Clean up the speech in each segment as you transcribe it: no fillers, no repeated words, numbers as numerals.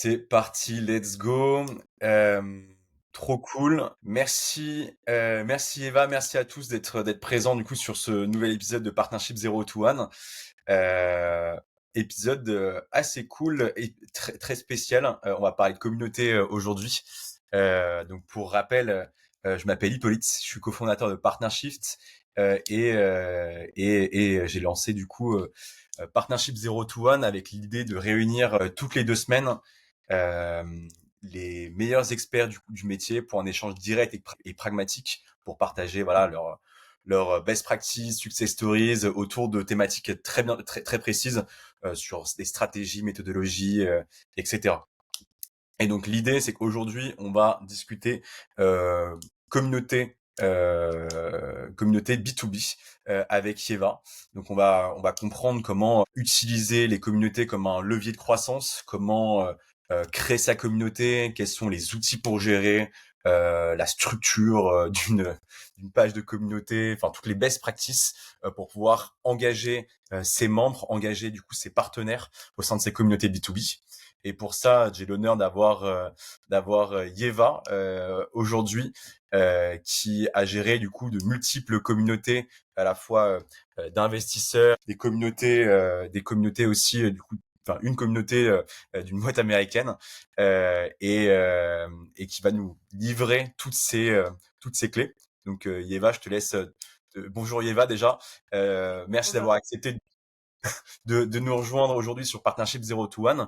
C'est parti, let's go. Trop cool. Merci Eva, merci à tous d'être présents du coup sur ce nouvel épisode de Partnership Zero to One. Euh, Épisode assez cool et très très spécial. On va parler de communauté aujourd'hui. Donc pour rappel, je m'appelle Hippolyte, je suis cofondateur de Partnershift et j'ai lancé du coup Partnership Zero to One avec l'idée de réunir toutes les 2 semaines euh, les meilleurs experts du métier pour un échange direct et pragmatique pour partager voilà leur best practice, success stories autour de thématiques très précises sur des stratégies, méthodologies, etc. Et donc l'idée, c'est qu'aujourd'hui, on va discuter euh, communauté communauté B2B avec Yeva. Donc on va comprendre comment utiliser les communautés comme un levier de croissance, comment créer sa communauté, quels sont les outils pour gérer la structure d'une page de communauté, enfin toutes les best practices pour pouvoir engager ses membres, engager du coup ses partenaires au sein de ces communautés B2B. Et pour ça, j'ai l'honneur d'avoir Yeva aujourd'hui, qui a géré du coup de multiples communautés, à la fois d'investisseurs, des communautés aussi du coup, enfin une communauté d'une boîte américaine, et qui va nous livrer toutes ces clés. Donc Yeva, je te laisse. Bonjour Yeva déjà. Merci Bonjour. d'avoir accepté de nous rejoindre aujourd'hui sur Partnership Zero to One.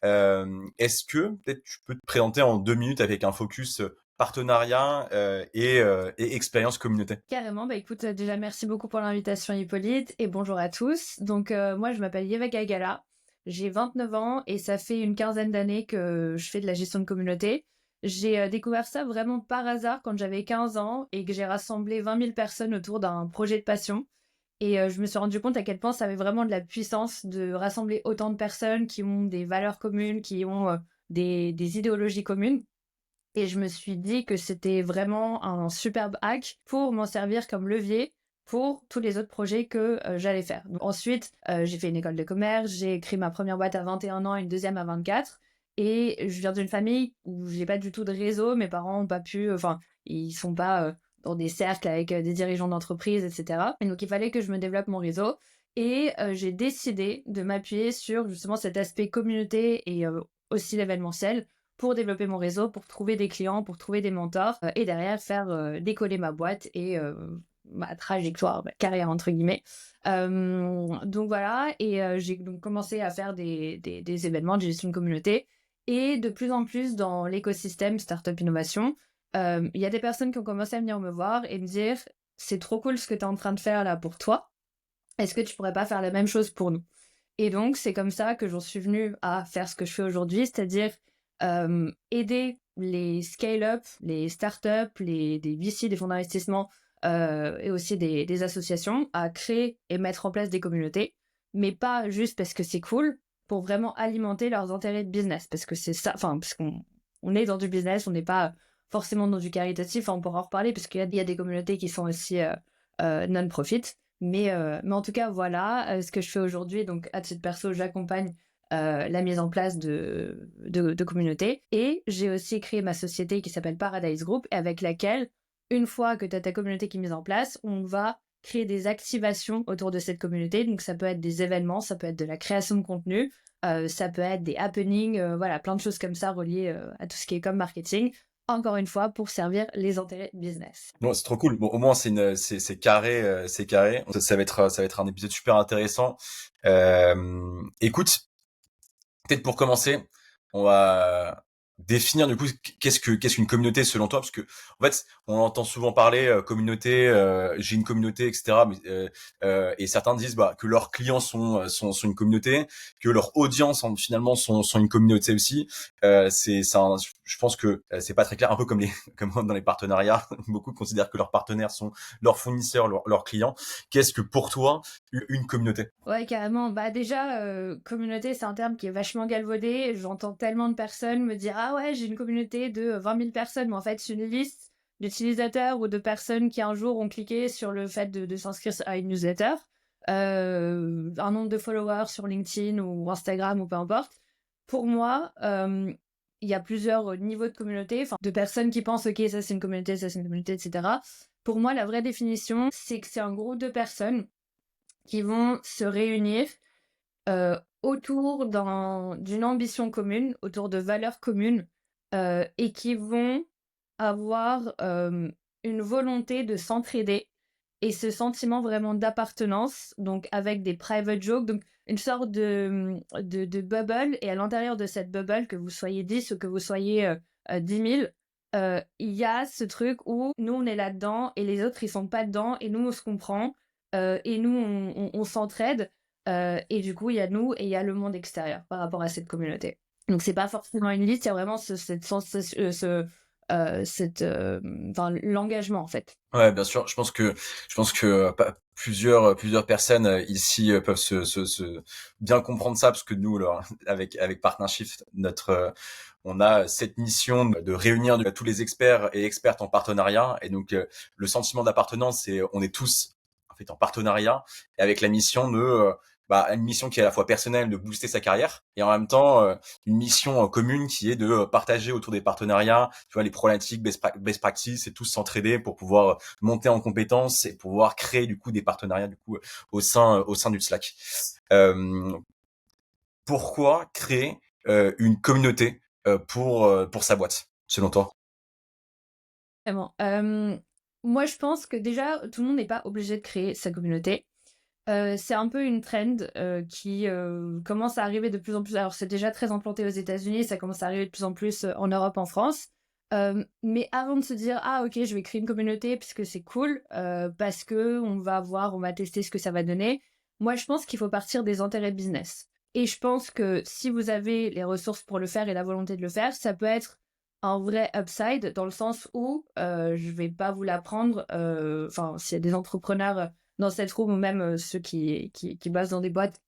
Est-ce que peut-être tu peux te présenter en 2 minutes avec un focus partenariat et expérience communauté? Carrément, bah écoute, déjà merci beaucoup pour l'invitation Hippolyte et bonjour à tous. Donc moi je m'appelle Yeva Gaigala, j'ai 29 ans et ça fait une quinzaine d'années que je fais de la gestion de communauté. J'ai découvert ça vraiment par hasard quand j'avais 15 ans et que j'ai rassemblé 20 000 personnes autour d'un projet de passion. Et je me suis rendu compte à quel point ça avait vraiment de la puissance de rassembler autant de personnes qui ont des valeurs communes, qui ont des idéologies communes. Et je me suis dit que c'était vraiment un superbe hack pour m'en servir comme levier pour tous les autres projets que j'allais faire. Donc, ensuite, j'ai fait une école de commerce, j'ai créé ma première boîte à 21 ans, une deuxième à 24. Et je viens d'une famille où j'ai pas du tout de réseau. Mes parents ont pas pu, enfin, ils sont pas dans des cercles avec des dirigeants d'entreprise, etc. Et donc, il fallait que je me développe mon réseau. Et j'ai décidé de m'appuyer sur justement cet aspect communauté et aussi l'événementiel pour développer mon réseau, pour trouver des clients, pour trouver des mentors et derrière faire décoller ma boîte et ma trajectoire, ma carrière entre guillemets. Donc voilà, et j'ai donc commencé à faire des événements de gestion de communauté et de plus en plus dans l'écosystème Startup Innovation. Il y a des personnes qui ont commencé à venir me voir et me dire c'est trop cool ce que tu es en train de faire là pour toi. Est-ce que tu pourrais pas faire la même chose pour nous? Et donc, c'est comme ça que j'en suis venue à faire ce que je fais aujourd'hui, c'est-à-dire aider les scale-up, les startups, des VC, des fonds d'investissement et aussi des associations à créer et mettre en place des communautés, mais pas juste parce que c'est cool, pour vraiment alimenter leurs intérêts de business. Parce que c'est ça, enfin, parce qu'on est dans du business, on n'est pas forcément dans du caritatif, on pourra en reparler, parce qu'il y a des communautés qui sont aussi non-profit. Mais en tout cas, voilà ce que je fais aujourd'hui. Donc, à titre perso, j'accompagne la mise en place de communautés. Et j'ai aussi créé ma société qui s'appelle Paradise Group, avec laquelle, une fois que tu as ta communauté qui est mise en place, on va créer des activations autour de cette communauté. Donc, ça peut être des événements, ça peut être de la création de contenu, ça peut être des happenings, voilà, plein de choses comme ça reliées à tout ce qui est comme marketing. Encore une fois, pour servir les intérêts business. Bon, c'est trop cool. Bon, au moins c'est carré, c'est carré. Ça va être un épisode super intéressant. Écoute, peut-être pour commencer, on va définir du coup qu'est-ce qu'une communauté selon toi, parce que en fait on entend souvent parler communauté, j'ai une communauté, etc. Et certains disent que leurs clients sont une communauté, que leur audience finalement sont une communauté aussi. Je pense que c'est pas très clair, un peu comme comme dans les partenariats, beaucoup considèrent que leurs partenaires sont leurs fournisseurs, leurs clients. Qu'est-ce que pour toi une communauté? Ouais, carrément. Bah déjà, communauté, c'est un terme qui est vachement galvaudé. J'entends tellement de personnes me dire ah ouais, j'ai une communauté de 20 000 personnes, mais en fait, c'est une liste d'utilisateurs ou de personnes qui un jour ont cliqué sur le fait de s'inscrire à une newsletter, un nombre de followers sur LinkedIn ou Instagram ou peu importe. Pour moi, il y a plusieurs niveaux de communauté, enfin, de personnes qui pensent, ok, ça c'est une communauté, ça c'est une communauté, etc. Pour moi, la vraie définition, c'est que c'est un groupe de personnes qui vont se réunir autour d'une ambition commune, autour de valeurs communes, et qui vont avoir une volonté de s'entraider et ce sentiment vraiment d'appartenance, donc avec des private jokes, donc une sorte de bubble, et à l'intérieur de cette bubble, que vous soyez 10 ou que vous soyez 10 000, il y a ce truc où nous on est là-dedans et les autres ils sont pas dedans et nous on se comprend et nous on s'entraide et du coup il y a nous et il y a le monde extérieur par rapport à cette communauté. Donc c'est pas forcément une liste, il y a vraiment cette sensation, enfin, l'engagement en fait. Ouais, bien sûr. Je pense que plusieurs personnes ici peuvent se bien comprendre ça parce que nous, alors, avec Partnership, on a cette mission de réunir tous les experts et expertes en partenariat, et donc le sentiment d'appartenance, c'est on est tous en fait en partenariat et avec la mission une mission qui est à la fois personnelle, de booster sa carrière, et en même temps une mission commune qui est de partager autour des partenariats, tu vois, les problématiques, best practices, et tous s'entraider pour pouvoir monter en compétences et pouvoir créer du coup des partenariats du coup au sein du Slack. Euh, Pourquoi créer une communauté pour sa boîte, selon toi? Vraiment. Moi je pense que déjà tout le monde n'est pas obligé de créer sa communauté. C'est un peu une trend qui commence à arriver de plus en plus. Alors, c'est déjà très implanté aux États-Unis, ça commence à arriver de plus en plus en Europe, en France. Mais avant de se dire, ah ok, je vais créer une communauté puisque c'est cool, parce que on va tester ce que ça va donner. Moi, je pense qu'il faut partir des intérêts business. Et je pense que si vous avez les ressources pour le faire et la volonté de le faire, ça peut être un vrai upside dans le sens où je vais pas vous l'apprendre. Enfin, s'il y a des entrepreneurs dans cette room ou même ceux qui bossent dans des boîtes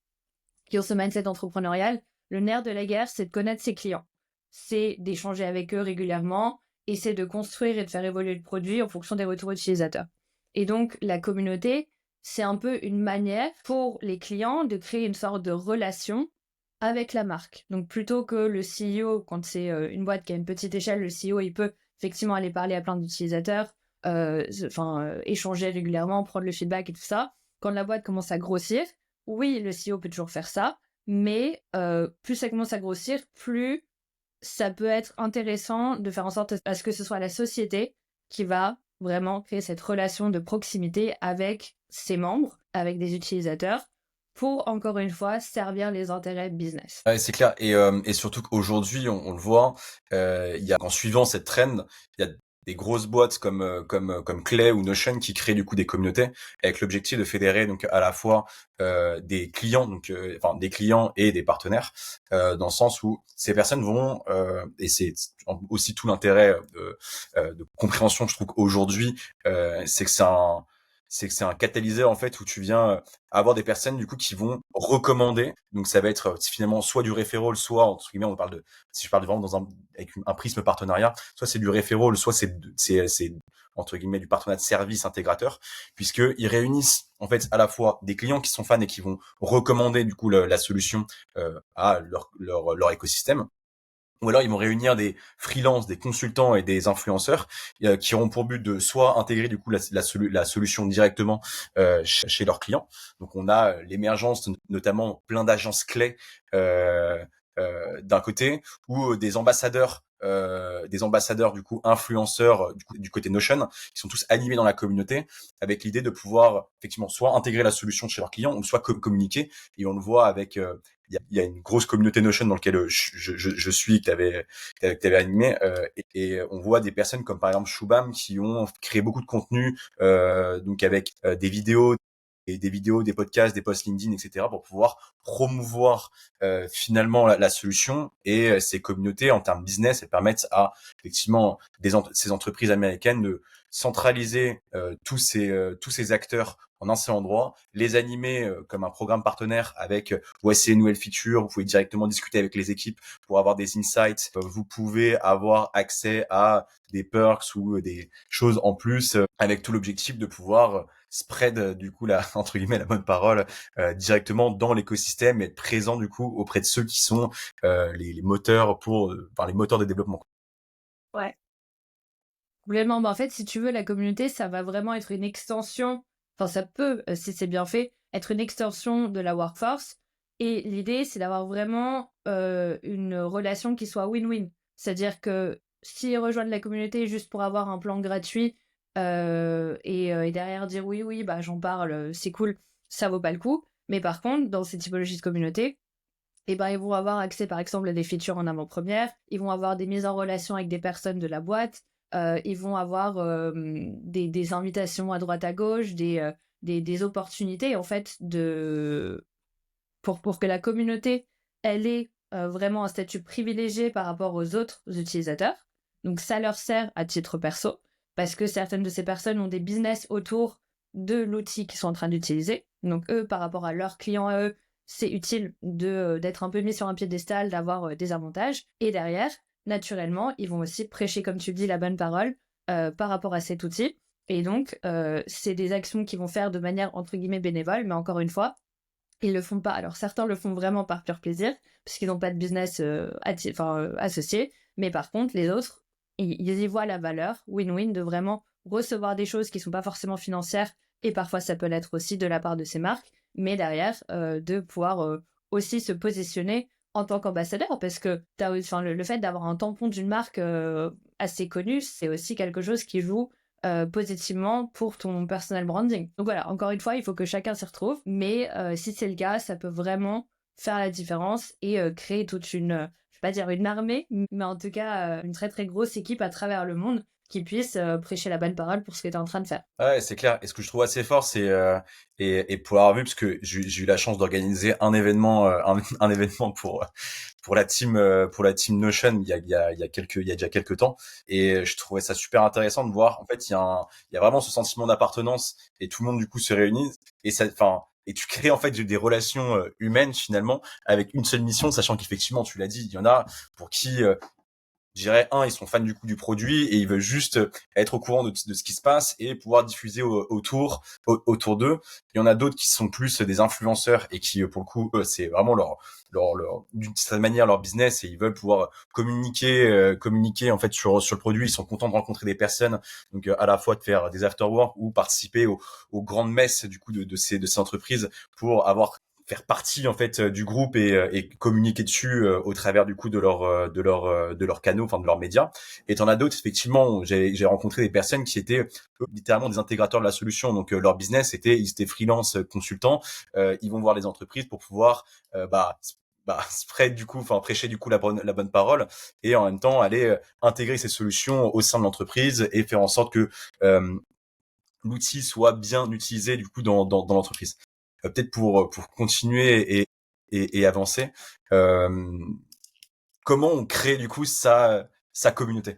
qui ont ce mindset entrepreneurial, le nerf de la guerre, c'est de connaître ses clients. C'est d'échanger avec eux régulièrement et c'est de construire et de faire évoluer le produit en fonction des retours utilisateurs. Et donc, la communauté, c'est un peu une manière pour les clients de créer une sorte de relation avec la marque. Donc, plutôt que le CEO, quand c'est une boîte qui a une petite échelle, le CEO, il peut effectivement aller parler à plein d'utilisateurs, échanger régulièrement, prendre le feedback et tout ça. Quand la boîte commence à grossir, oui, le CEO peut toujours faire ça, mais plus ça commence à grossir, plus ça peut être intéressant de faire en sorte à ce que ce soit la société qui va vraiment créer cette relation de proximité avec ses membres, avec des utilisateurs, pour, encore une fois, servir les intérêts business. Ouais, c'est clair. Et surtout qu'aujourd'hui, on le voit, en suivant cette trend, il y a des grosses boîtes comme Clay ou Notion qui créent du coup des communautés avec l'objectif de fédérer donc à la fois des clients, enfin des clients et des partenaires, dans le sens où ces personnes vont, et c'est aussi tout l'intérêt de compréhension que je trouve qu'aujourd'hui, c'est que c'est un catalyseur en fait où tu viens avoir des personnes du coup qui vont recommander. Donc ça va être finalement soit du referral, soit entre guillemets si je parle vraiment avec un prisme partenariat, soit c'est du referral, soit c'est entre guillemets du partenariat de service intégrateur, puisque ils réunissent en fait à la fois des clients qui sont fans et qui vont recommander du coup la solution à leur écosystème, ou alors ils vont réunir des freelances, des consultants et des influenceurs qui auront pour but de soit intégrer du coup la solution directement chez leurs clients. Donc on a l'émergence notamment plein d'agences clés d'un côté, ou des ambassadeurs du coup influenceurs du côté Notion, qui sont tous animés dans la communauté avec l'idée de pouvoir effectivement soit intégrer la solution chez leurs clients ou soit communiquer. Et on le voit avec il y a une grosse communauté Notion dans laquelle je suis, que t'avais animé, et on voit des personnes comme par exemple Shubham qui ont créé beaucoup de contenu, donc avec des vidéos, des podcasts, des posts LinkedIn, etc., pour pouvoir promouvoir finalement la solution. Et ces communautés en termes business, elles permettent à effectivement ces entreprises américaines de centraliser tous ces acteurs en un seul endroit, les animer comme un programme partenaire avec voici les nouvelles features, vous pouvez directement discuter avec les équipes pour avoir des insights, vous pouvez avoir accès à des perks ou des choses en plus avec tout l'objectif de pouvoir spread du coup la entre guillemets la bonne parole directement dans l'écosystème et être présent du coup auprès de ceux qui sont les moteurs enfin les moteurs de développement. Ouais. Complètement. Bah, en fait, si tu veux, la communauté, ça va vraiment être une extension, enfin ça peut, si c'est bien fait, être une extension de la workforce. Et l'idée, c'est d'avoir vraiment une relation qui soit win-win. C'est-à-dire que s'ils rejoignent la communauté juste pour avoir un plan gratuit et derrière dire oui, oui, bah j'en parle, c'est cool, ça vaut pas le coup. Mais par contre, dans ces typologies de communauté, et ben, ils vont avoir accès, par exemple, à des features en avant-première, ils vont avoir des mises en relation avec des personnes de la boîte, ils vont avoir des invitations à droite à gauche, des opportunités, en fait, pour que la communauté, elle ait vraiment un statut privilégié par rapport aux autres utilisateurs. Donc, ça leur sert à titre perso, parce que certaines de ces personnes ont des business autour de l'outil qu'ils sont en train d'utiliser. Donc, eux, par rapport à leurs clients à eux, c'est utile d'être un peu mis sur un piédestal, d'avoir des avantages. Et derrière, naturellement, ils vont aussi prêcher, comme tu dis, la bonne parole par rapport à cet outil. Et donc, c'est des actions qu'ils vont faire de manière, entre guillemets, bénévole, mais encore une fois, ils le font pas. Alors certains le font vraiment par pur plaisir, puisqu'ils n'ont pas de business associé, mais par contre, les autres, ils y voient la valeur win-win de vraiment recevoir des choses qui sont pas forcément financières, et parfois ça peut l'être aussi de la part de ces marques, mais derrière, de pouvoir aussi se positionner en tant qu'ambassadeur, parce que le fait d'avoir un tampon d'une marque assez connue, c'est aussi quelque chose qui joue positivement pour ton personal branding. Donc voilà, encore une fois, il faut que chacun s'y retrouve, mais si c'est le cas, ça peut vraiment faire la différence et créer toute une, je vais pas dire une armée, mais en tout cas une très très grosse équipe à travers le monde qui puisse prêcher la bonne parole pour ce que tu es en train de faire. Ouais, c'est clair. Et ce que je trouve assez fort, c'est et pour l'avoir vu, parce que j'ai eu la chance d'organiser un événement, un événement pour la team Notion il y a déjà quelques temps, et je trouvais ça super intéressant de voir. En fait, il y a vraiment ce sentiment d'appartenance et tout le monde du coup se réunit et ça, enfin. Et tu crées en fait des relations humaines finalement avec une seule mission, sachant qu'effectivement, tu l'as dit, il y en a pour qui je dirais, ils sont fans du coup du produit et ils veulent juste être au courant de ce qui se passe et pouvoir diffuser autour d'eux. Il y en a d'autres qui sont plus des influenceurs et qui, pour le coup, c'est vraiment d'une certaine manière leur business et ils veulent pouvoir communiquer en fait sur le produit. Ils sont contents de rencontrer des personnes, donc à la fois de faire des after-work ou participer aux grandes messes du coup de ces entreprises pour faire partie en fait du groupe et communiquer dessus au travers du coup de leurs canaux, enfin de leurs médias. Et t'en as d'autres effectivement. J'ai rencontré des personnes qui étaient littéralement des intégrateurs de la solution. Donc leur business ils étaient freelance consultants. Ils vont voir les entreprises pour pouvoir spread du coup, enfin prêcher du coup la bonne parole et en même temps aller intégrer ces solutions au sein de l'entreprise et faire en sorte que l'outil soit bien utilisé du coup dans l'entreprise. Peut-être pour continuer et avancer, comment on crée du coup sa communauté?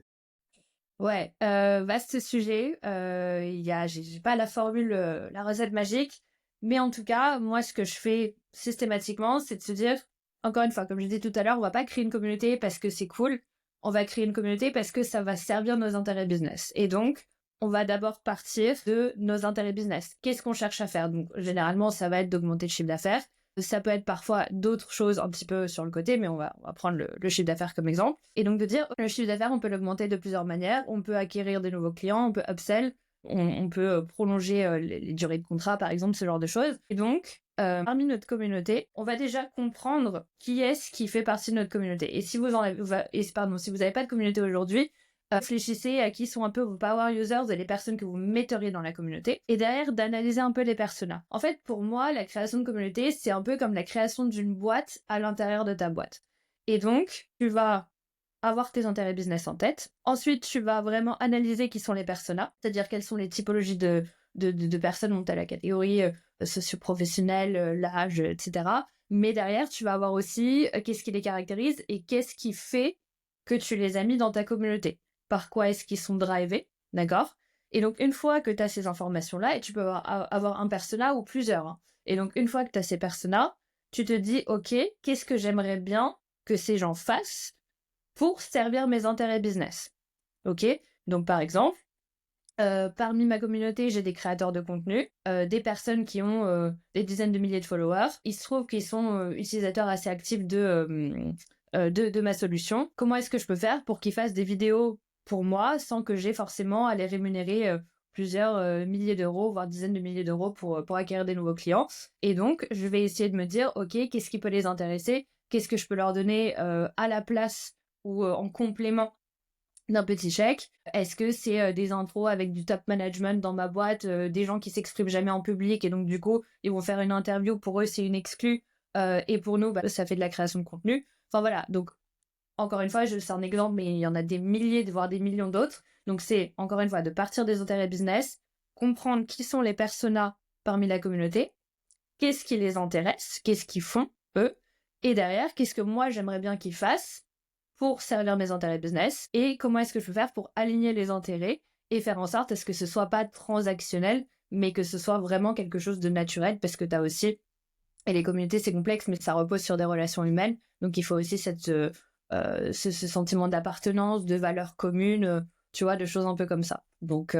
Ouais, vaste sujet. J'ai pas la formule, la recette magique, mais en tout cas, moi, ce que je fais systématiquement, c'est de se dire, encore une fois, comme je disais tout à l'heure, on va pas créer une communauté parce que c'est cool. On va créer une communauté parce que ça va servir nos intérêts business. Et donc, on va d'abord partir de nos intérêts business. Qu'est-ce qu'on cherche à faire? Donc, généralement, ça va être d'augmenter le chiffre d'affaires. Ça peut être parfois d'autres choses un petit peu sur le côté, mais on va prendre le chiffre d'affaires comme exemple. Et donc de dire, le chiffre d'affaires, on peut l'augmenter de plusieurs manières. On peut acquérir des nouveaux clients, on peut upsell, on peut prolonger les durées de contrat, par exemple, ce genre de choses. Et donc, parmi notre communauté, on va déjà comprendre qui est-ce qui fait partie de notre communauté. Et si vous si vous n'avez pas de communauté aujourd'hui, réfléchissez à qui sont un peu vos power users et les personnes que vous metteriez dans la communauté. Et derrière, d'analyser un peu les personas. En fait, pour moi, la création de communauté, c'est un peu comme la création d'une boîte à l'intérieur de ta boîte. Et donc, tu vas avoir tes intérêts business en tête. Ensuite, tu vas vraiment analyser qui sont les personas, c'est-à-dire quelles sont les typologies de personnes dont tu as la catégorie socio-professionnelle, l'âge, etc. Mais derrière, tu vas avoir aussi qu'est-ce qui les caractérise et qu'est-ce qui fait que tu les as mis dans ta communauté. Par quoi est-ce qu'ils sont drivés, d'accord? Et donc, une fois que tu as ces informations-là, et tu peux avoir un persona ou plusieurs, hein. Et donc, une fois que tu as ces personas, tu te dis, OK, qu'est-ce que j'aimerais bien que ces gens fassent pour servir mes intérêts business? OK? Donc, par exemple, parmi ma communauté, j'ai des créateurs de contenu, des personnes qui ont des dizaines de milliers de followers. Il se trouve qu'ils sont utilisateurs assez actifs de ma solution. Comment est-ce que je peux faire pour qu'ils fassent des vidéos pour moi sans que j'ai forcément à les rémunérer plusieurs milliers d'euros, voire dizaines de milliers d'euros pour acquérir des nouveaux clients? Et donc, je vais essayer de me dire, OK, qu'est-ce qui peut les intéresser? Qu'est-ce que je peux leur donner à la place ou en complément d'un petit chèque? Est-ce que c'est des intros avec du top management dans ma boîte, des gens qui s'expriment jamais en public et donc du coup, ils vont faire une interview, pour eux, c'est une exclue, et pour nous, bah, ça fait de la création de contenu. Enfin voilà, donc encore une fois, c'est un exemple, mais il y en a des milliers, voire des millions d'autres. Donc c'est, encore une fois, de partir des intérêts business, comprendre qui sont les personas parmi la communauté, qu'est-ce qui les intéresse, qu'est-ce qu'ils font, eux, et derrière, qu'est-ce que moi j'aimerais bien qu'ils fassent pour servir mes intérêts business, et comment est-ce que je peux faire pour aligner les intérêts et faire en sorte à ce que ce soit pas transactionnel, mais que ce soit vraiment quelque chose de naturel, parce que tu as aussi, et les communautés c'est complexe, mais ça repose sur des relations humaines, donc il faut aussi ce sentiment d'appartenance, de valeurs communes, tu vois, de choses un peu comme ça. Donc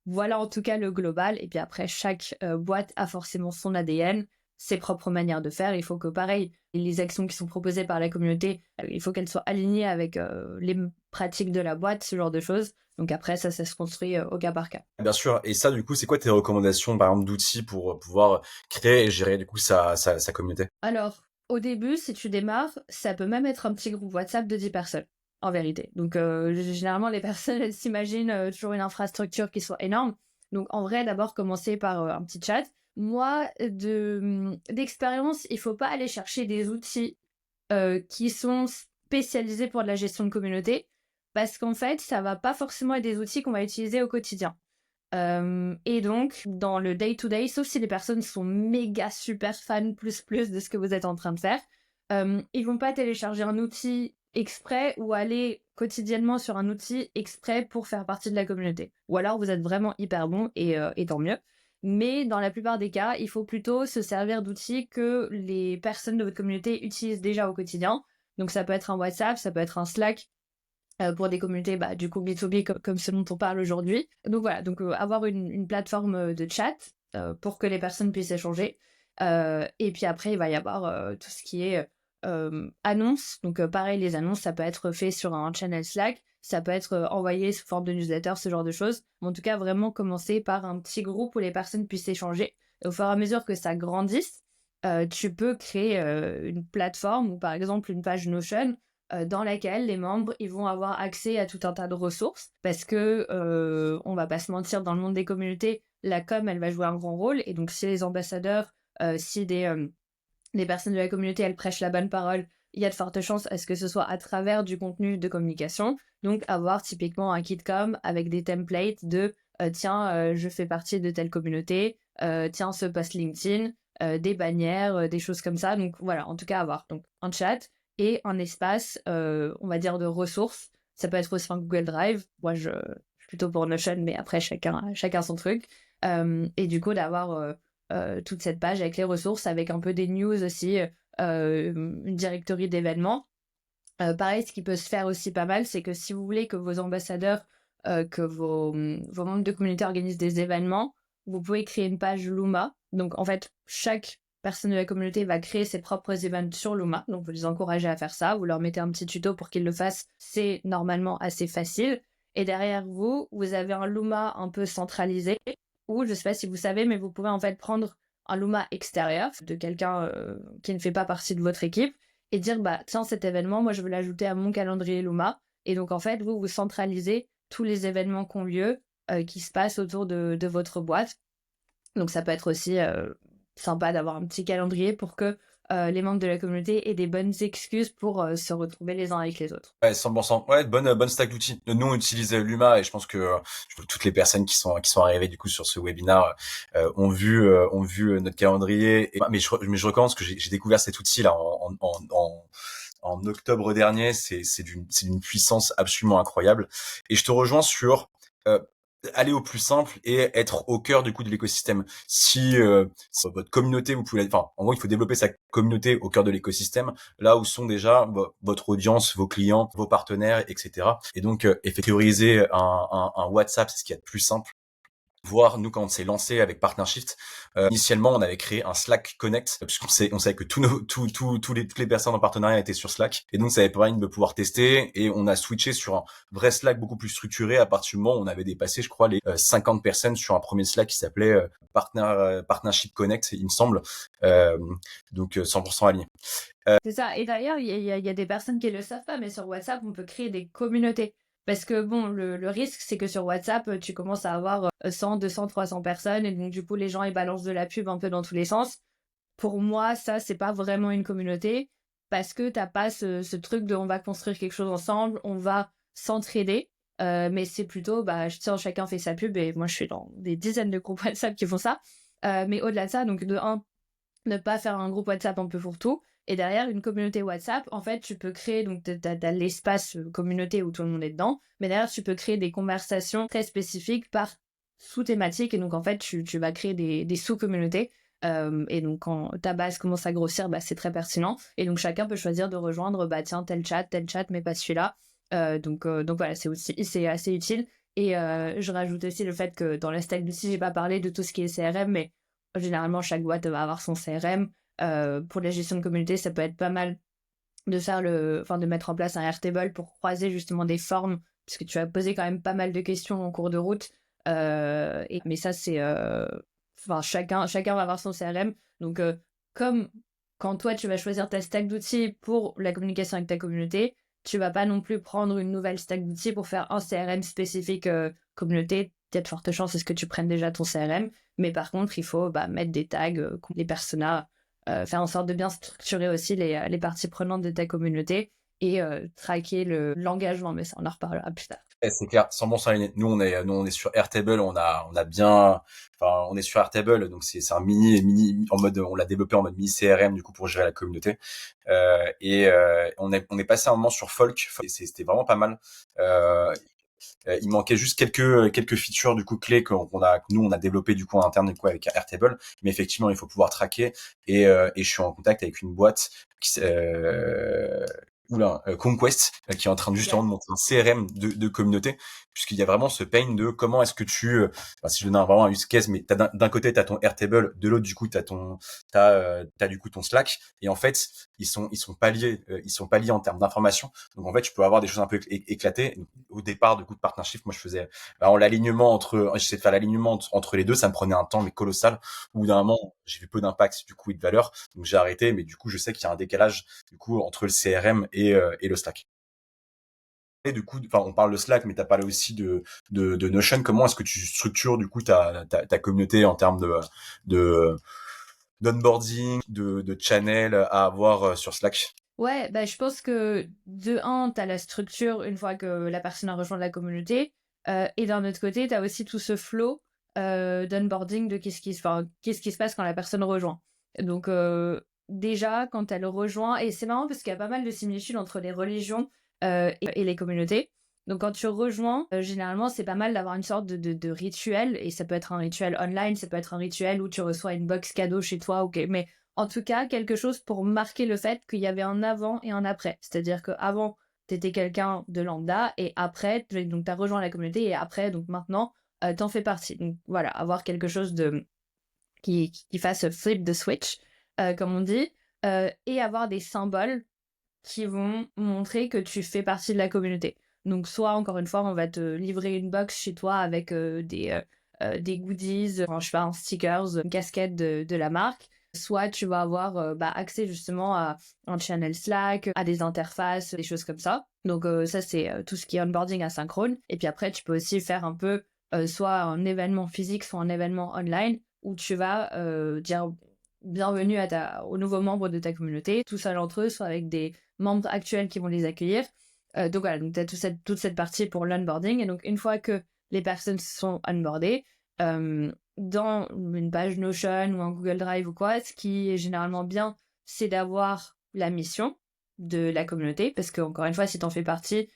voilà en tout cas le global, et puis après chaque boîte a forcément son ADN, ses propres manières de faire. Il faut que pareil, les actions qui sont proposées par la communauté, il faut qu'elles soient alignées avec les pratiques de la boîte, ce genre de choses. Donc après ça se construit au cas par cas. Bien sûr. Et ça, du coup, c'est quoi tes recommandations, par exemple, d'outils pour pouvoir créer et gérer, du coup, sa communauté? Alors, au début, si tu démarres, ça peut même être un petit groupe WhatsApp de 10 personnes, en vérité. Donc, généralement, les personnes, elles s'imaginent toujours une infrastructure qui soit énorme. Donc, en vrai, d'abord, commencer par un petit chat. Moi, d'expérience, il faut pas aller chercher des outils qui sont spécialisés pour de la gestion de communauté, parce qu'en fait, ça va pas forcément être des outils qu'on va utiliser au quotidien. Et donc, dans le day-to-day, sauf si les personnes sont méga super fans plus de ce que vous êtes en train de faire, ils vont pas télécharger un outil exprès ou aller quotidiennement sur un outil exprès pour faire partie de la communauté. Ou alors vous êtes vraiment hyper bon et tant mieux. Mais dans la plupart des cas, il faut plutôt se servir d'outils que les personnes de votre communauté utilisent déjà au quotidien. Donc ça peut être un WhatsApp, ça peut être un Slack, pour des communautés, bah, du coup B2B comme ce dont on parle aujourd'hui. Donc voilà, donc avoir une plateforme de chat pour que les personnes puissent échanger. Et puis après, il va y avoir tout ce qui est annonces. Donc pareil, les annonces, ça peut être fait sur un channel Slack, ça peut être envoyé sous forme de newsletter, ce genre de choses. Mais en tout cas, vraiment commencer par un petit groupe où les personnes puissent échanger. Et au fur et à mesure que ça grandisse, tu peux créer une plateforme ou par exemple une page Notion dans laquelle les membres ils vont avoir accès à tout un tas de ressources, parce que on va pas se mentir, dans le monde des communautés, la com elle va jouer un grand rôle, et donc si les ambassadeurs, si des personnes de la communauté elles prêchent la bonne parole, il y a de fortes chances à ce que ce soit à travers du contenu de communication. Donc avoir typiquement un kit com avec des templates de tiens, je fais partie de telle communauté, tiens, ce post LinkedIn, des bannières, des choses comme ça. Donc voilà, en tout cas avoir donc un chat et un espace, on va dire, de ressources. Ça peut être aussi un Google Drive. Moi, je suis plutôt pour Notion, mais après, chacun son truc. Et du coup, d'avoir toute cette page avec les ressources, avec un peu des news aussi, une directory d'événements. Pareil, ce qui peut se faire aussi pas mal, c'est que si vous voulez que vos ambassadeurs, que vos membres de communauté organisent des événements, vous pouvez créer une page Luma. Donc en fait, chaque personne de la communauté va créer ses propres événements sur Luma. Donc vous les encouragez à faire ça, vous leur mettez un petit tuto pour qu'ils le fassent. C'est normalement assez facile. Et derrière vous, vous avez un Luma un peu centralisé, ou je sais pas si vous savez, mais vous pouvez en fait prendre un Luma extérieur de quelqu'un qui ne fait pas partie de votre équipe, et dire bah tiens, cet événement, moi je veux l'ajouter à mon calendrier Luma. Et donc en fait vous centralisez tous les événements qui ont lieu, qui se passent autour de votre boîte. Donc ça peut être aussi sympa d'avoir un petit calendrier pour que les membres de la communauté aient des bonnes excuses pour se retrouver les uns avec les autres. Ouais, 100%. Ouais, bonne stack d'outils. Nous, on utilise Luma, et je pense que toutes les personnes qui sont arrivées du coup sur ce webinar ont vu notre calendrier. Mais je recommence, que j'ai découvert cet outil là en octobre dernier. C'est d'une puissance absolument incroyable. Et je te rejoins sur aller au plus simple et être au cœur du coup de l'écosystème. Si votre communauté, vous pouvez, enfin, en gros, il faut développer sa communauté au cœur de l'écosystème, là où sont déjà votre audience, vos clients, vos partenaires, etc. Et donc, théoriser un WhatsApp, c'est ce qu'il y a de plus simple. Voir, nous, quand on s'est lancé avec PartnerShift, initialement, on avait créé un Slack Connect, on savait que toutes les personnes en partenariat étaient sur Slack. Et donc, ça avait permis de pouvoir tester. Et on a switché sur un vrai Slack beaucoup plus structuré à partir du moment où on avait dépassé, je crois, les 50 personnes sur un premier Slack qui s'appelait Partnership Connect, il me semble. Euh, donc, 100% aligné. C'est ça. Et d'ailleurs, il y a des personnes qui ne le savent pas, mais sur WhatsApp, on peut créer des communautés. Parce que bon, le risque, c'est que sur WhatsApp, tu commences à avoir 100, 200, 300 personnes, et donc du coup, les gens, ils balancent de la pub un peu dans tous les sens. Pour moi, ça, c'est pas vraiment une communauté, parce que t'as pas ce truc de on va construire quelque chose ensemble, on va s'entraider. Mais c'est plutôt, bah, tiens, chacun fait sa pub, et moi, je suis dans des dizaines de groupes WhatsApp qui font ça. Mais au-delà de ça, donc de un, ne pas faire un groupe WhatsApp un peu fourre-tout. Et derrière, une communauté WhatsApp, en fait, tu peux créer, donc t'as l'espace communauté où tout le monde est dedans, mais derrière, tu peux créer des conversations très spécifiques par sous-thématique, et donc en fait, tu vas créer des sous-communautés. Et donc quand ta base commence à grossir, bah, c'est très pertinent. Et donc chacun peut choisir de rejoindre, bah tiens, tel chat, mais pas celui-là. Donc voilà, c'est assez utile. Et je rajoute aussi le fait que dans la stack d'outils, j'ai pas parlé de tout ce qui est CRM, mais généralement, chaque boîte va avoir son CRM. Pour la gestion de communauté, ça peut être pas mal de mettre en place un Airtable pour croiser justement des formes, puisque tu as posé quand même pas mal de questions en cours de route. Mais ça, chacun va avoir son CRM. Donc, comme quand toi, tu vas choisir ta stack d'outils pour la communication avec ta communauté, tu vas pas non plus prendre une nouvelle stack d'outils pour faire un CRM spécifique communauté. Il y a de fortes chances à ce que tu prennes déjà ton CRM. Mais par contre, il faut mettre des tags, les personas, faire en sorte de bien structurer aussi les parties prenantes de ta communauté et traquer l'engagement. Mais ça, on en reparlera plus tard. C'est clair, 100% aligné. Nous, on est sur Airtable, on est sur Airtable, donc c'est un mini, en mode, on l'a développé en mode mini CRM, du coup, pour gérer la communauté. On est passé un moment sur Folk, c'était vraiment pas mal. Il manquait juste quelques features, du coup, clés que nous, on a développé, du coup, en interne, du coup, avec Airtable. Mais effectivement, il faut pouvoir traquer, et je suis en contact avec une boîte Conquest, qui est en train de justement de monter un CRM de communauté, puisqu'il y a vraiment ce pain de comment est-ce que si je donne vraiment un use case, mais d'un côté t'as ton Airtable, de l'autre du coup t'as du coup ton Slack, et en fait ils sont pas liés, en termes d'information. Donc en fait tu peux avoir des choses un peu éclatées. Au départ du coup de Partnership, moi j'essayais de faire l'alignement entre les deux, ça me prenait un temps mais colossal. Au bout d'un moment j'ai vu peu d'impact du coup et de valeur, donc j'ai arrêté. Mais du coup je sais qu'il y a un décalage du coup entre le CRM et le Slack. Et du coup, enfin, on parle de Slack, mais t'as parlé aussi de Notion. Comment est-ce que tu structures du coup ta communauté en termes de d'onboarding, de channel à avoir sur Slack? Ouais, bah, je pense que de un, tu as la structure une fois que la personne a rejoint la communauté. Et d'un autre côté, tu as aussi tout ce flow d'onboarding de qu'est-ce qui se passe quand la personne rejoint. Donc, déjà, quand elle rejoint, et c'est marrant parce qu'il y a pas mal de similitudes entre les religions et les communautés. Donc, quand tu rejoins, généralement, c'est pas mal d'avoir une sorte de rituel, et ça peut être un rituel online, ça peut être un rituel où tu reçois une box cadeau chez toi, ok, mais en tout cas, quelque chose pour marquer le fait qu'il y avait un avant et un après. C'est-à-dire qu'avant, tu étais quelqu'un de lambda, et après, donc tu as rejoint la communauté, et après, donc maintenant, t'en fais partie. Donc voilà, avoir quelque chose qui fasse flip the switch, comme on dit, et avoir des symboles qui vont montrer que tu fais partie de la communauté. Donc soit, encore une fois, on va te livrer une box chez toi avec des goodies, enfin, je sais pas, un stickers, une casquette de la marque. Soit tu vas avoir accès justement à un channel Slack, à des interfaces, des choses comme ça. Donc ça, c'est tout ce qui est onboarding asynchrone. Et puis après, tu peux aussi faire un peu soit un événement physique, soit un événement online, où tu vas dire bienvenue aux nouveaux membres de ta communauté, tout seul entre eux, soit avec des membres actuels qui vont les accueillir. Donc voilà, donc tu as toute cette partie pour l'onboarding. Et donc, une fois que les personnes sont onboardées, dans une page Notion ou un Google Drive ou quoi, ce qui est généralement bien, c'est d'avoir la mission de la communauté. Parce que, encore une fois, si tu en fais partie,